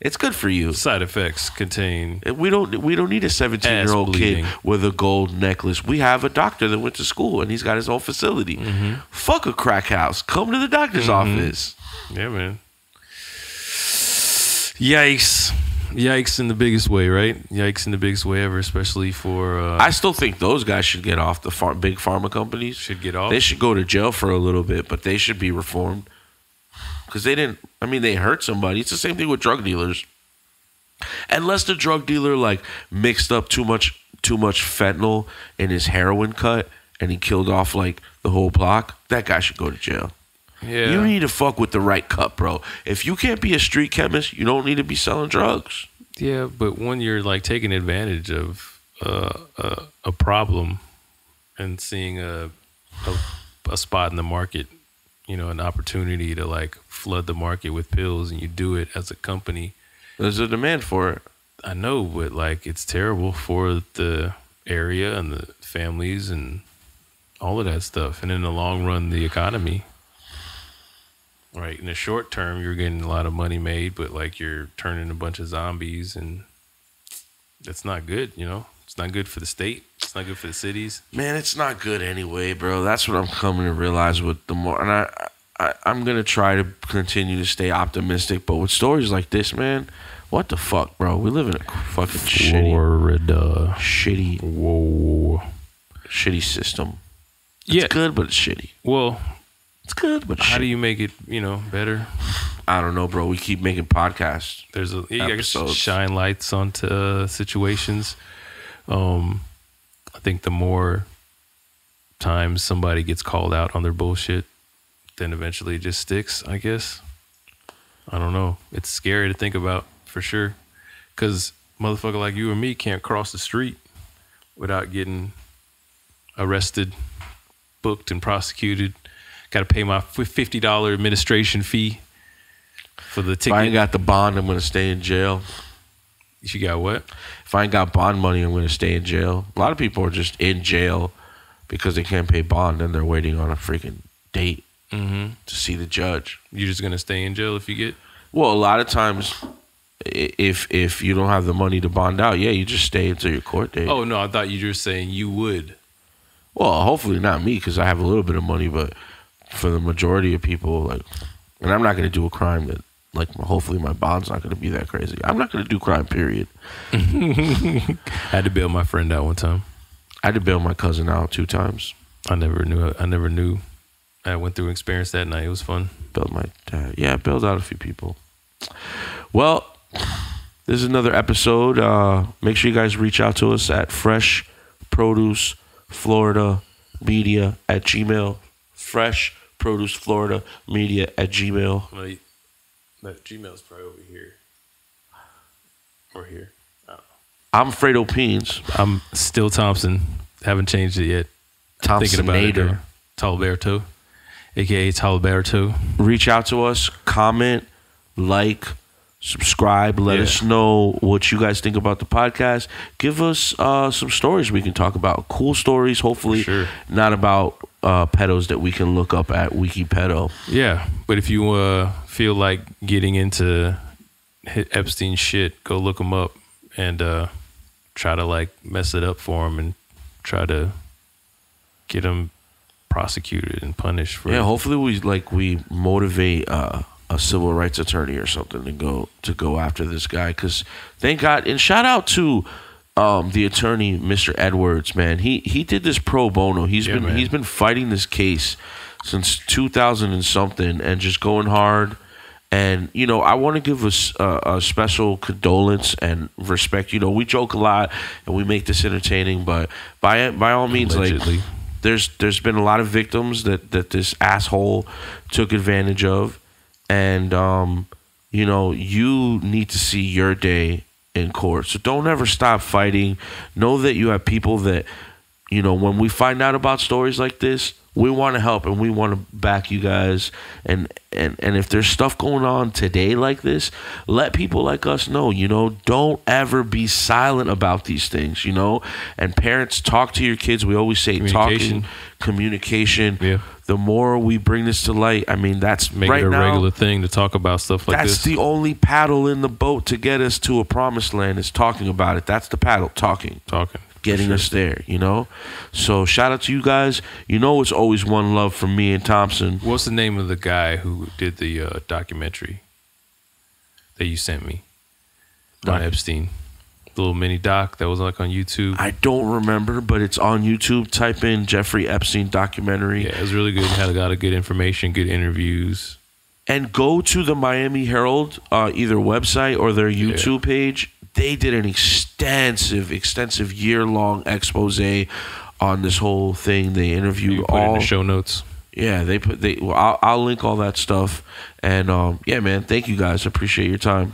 It's good for you. Side effects contain. We don't need a 17-year-old kid with a gold necklace. We have a doctor that went to school and he's got his own facility. Fuck a crack house. Come to the doctor's office. Yeah, man. Yikes. Yikes in the biggest way, right? Yikes in the biggest way ever, especially for... I still think those guys should get off. The big pharma companies should get off. They should go to jail for a little bit, but they should be reformed. Because they hurt somebody. It's the same thing with drug dealers. Unless the drug dealer mixed up too much fentanyl in his heroin cut and he killed off the whole block, that guy should go to jail. Yeah. You need to fuck with the right cut, bro. If you can't be a street chemist, you don't need to be selling drugs. Yeah, but when you're taking advantage of a problem and seeing a spot in the market, an opportunity to flood the market with pills, and you do it as a company. There's a demand for it. I know, but it's terrible for the area and the families and all of that stuff. And in the long run, the economy. Right. In the short term, you're getting a lot of money made, but you're turning a bunch of zombies, and that's not good, It's not good for the state. It's not good for the cities. Man, it's not good anyway, bro. That's what I'm coming to realize with the more. And I'm going to try to continue to stay optimistic. But with stories like this, man, what the fuck, bro? We live in a fucking Florida. shitty system. It's good, but it's shitty. Well, it's good, but how do you make it, better? I don't know, bro. We keep making podcasts. There's you guys shine lights onto situations. I think the more times somebody gets called out on their bullshit, then eventually it just sticks, I guess. I don't know. It's scary to think about, for sure. Because motherfucker like you or me can't cross the street without getting arrested, booked, and prosecuted. Got to pay my $50 administration fee for the ticket. If I ain't got the bond, I'm going to stay in jail. You got what? If I ain't got bond money, I'm going to stay in jail. A lot of people are just in jail because they can't pay bond and they're waiting on a freaking date to see the judge. You're just going to stay in jail if you get? Well, a lot of times, if you don't have the money to bond out, you just stay until your court date. Oh, no, I thought you were saying you would. Well, hopefully not me because I have a little bit of money, but for the majority of people, and I'm not going to do a crime that, hopefully my bond's not going to be that crazy. I'm not going to do crime, period. I had to bail my friend out one time. I had to bail my cousin out 2 times. I never knew. I went through an experience that night. It was fun. Bailed my dad. Yeah, I bailed out a few people. Well, this is another episode. Make sure you guys reach out to us at Fresh Produce Florida Media at Gmail. Fresh Produce Florida Media at Gmail. That Gmail's probably over here. Or here. I don't know. I'm Phraydoe Peans. I'm still Thompson. Haven't changed it yet. Thompson Nader. Talberto. AKA Talberto. Reach out to us. Comment. Like. Subscribe. Let us know what you guys think about the podcast. Give us some stories we can talk about. Cool stories, hopefully not about pedos that we can look up at Wiki Pedo. Yeah, but if you feel like getting into Epstein shit, go look him up and try to mess it up for him and try to get him prosecuted and punished for it. Hopefully we motivate a civil rights attorney or something to go after this guy, because thank God, and shout out to the attorney, Mr. Edwards, man. He did this pro bono. He's been fighting this case since 2000 and something, and just going hard. And I want to give us a special condolence and respect. We joke a lot and we make this entertaining, but by all means, allegedly, there's been a lot of victims that this asshole took advantage of. And, you need to see your day in court. So don't ever stop fighting. Know that you have people that, when we find out about stories like this, we want to help and we want to back you guys. And if there's stuff going on today like this, let people like us know, don't ever be silent about these things, And parents, talk to your kids. We always say communication. Yeah. The more we bring this to light, that's make it a regular thing to talk about stuff like this. That's the only paddle in the boat to get us to a promised land, is talking about it. That's the paddle, talking. Getting us there, So shout out to you guys. It's always one love from me and Thompson. What's the name of the guy who did the documentary that you sent me on Epstein? The little mini doc that was on YouTube. I don't remember, but it's on YouTube. Type in Jeffrey Epstein documentary. Yeah, it was really good. Had a lot of good information, good interviews. And go to the Miami Herald, either website or their YouTube page. They did an extensive year-long expose on this whole thing. They interviewed all in the show notes. Yeah, I'll link all that stuff. And man, thank you guys. Appreciate your time.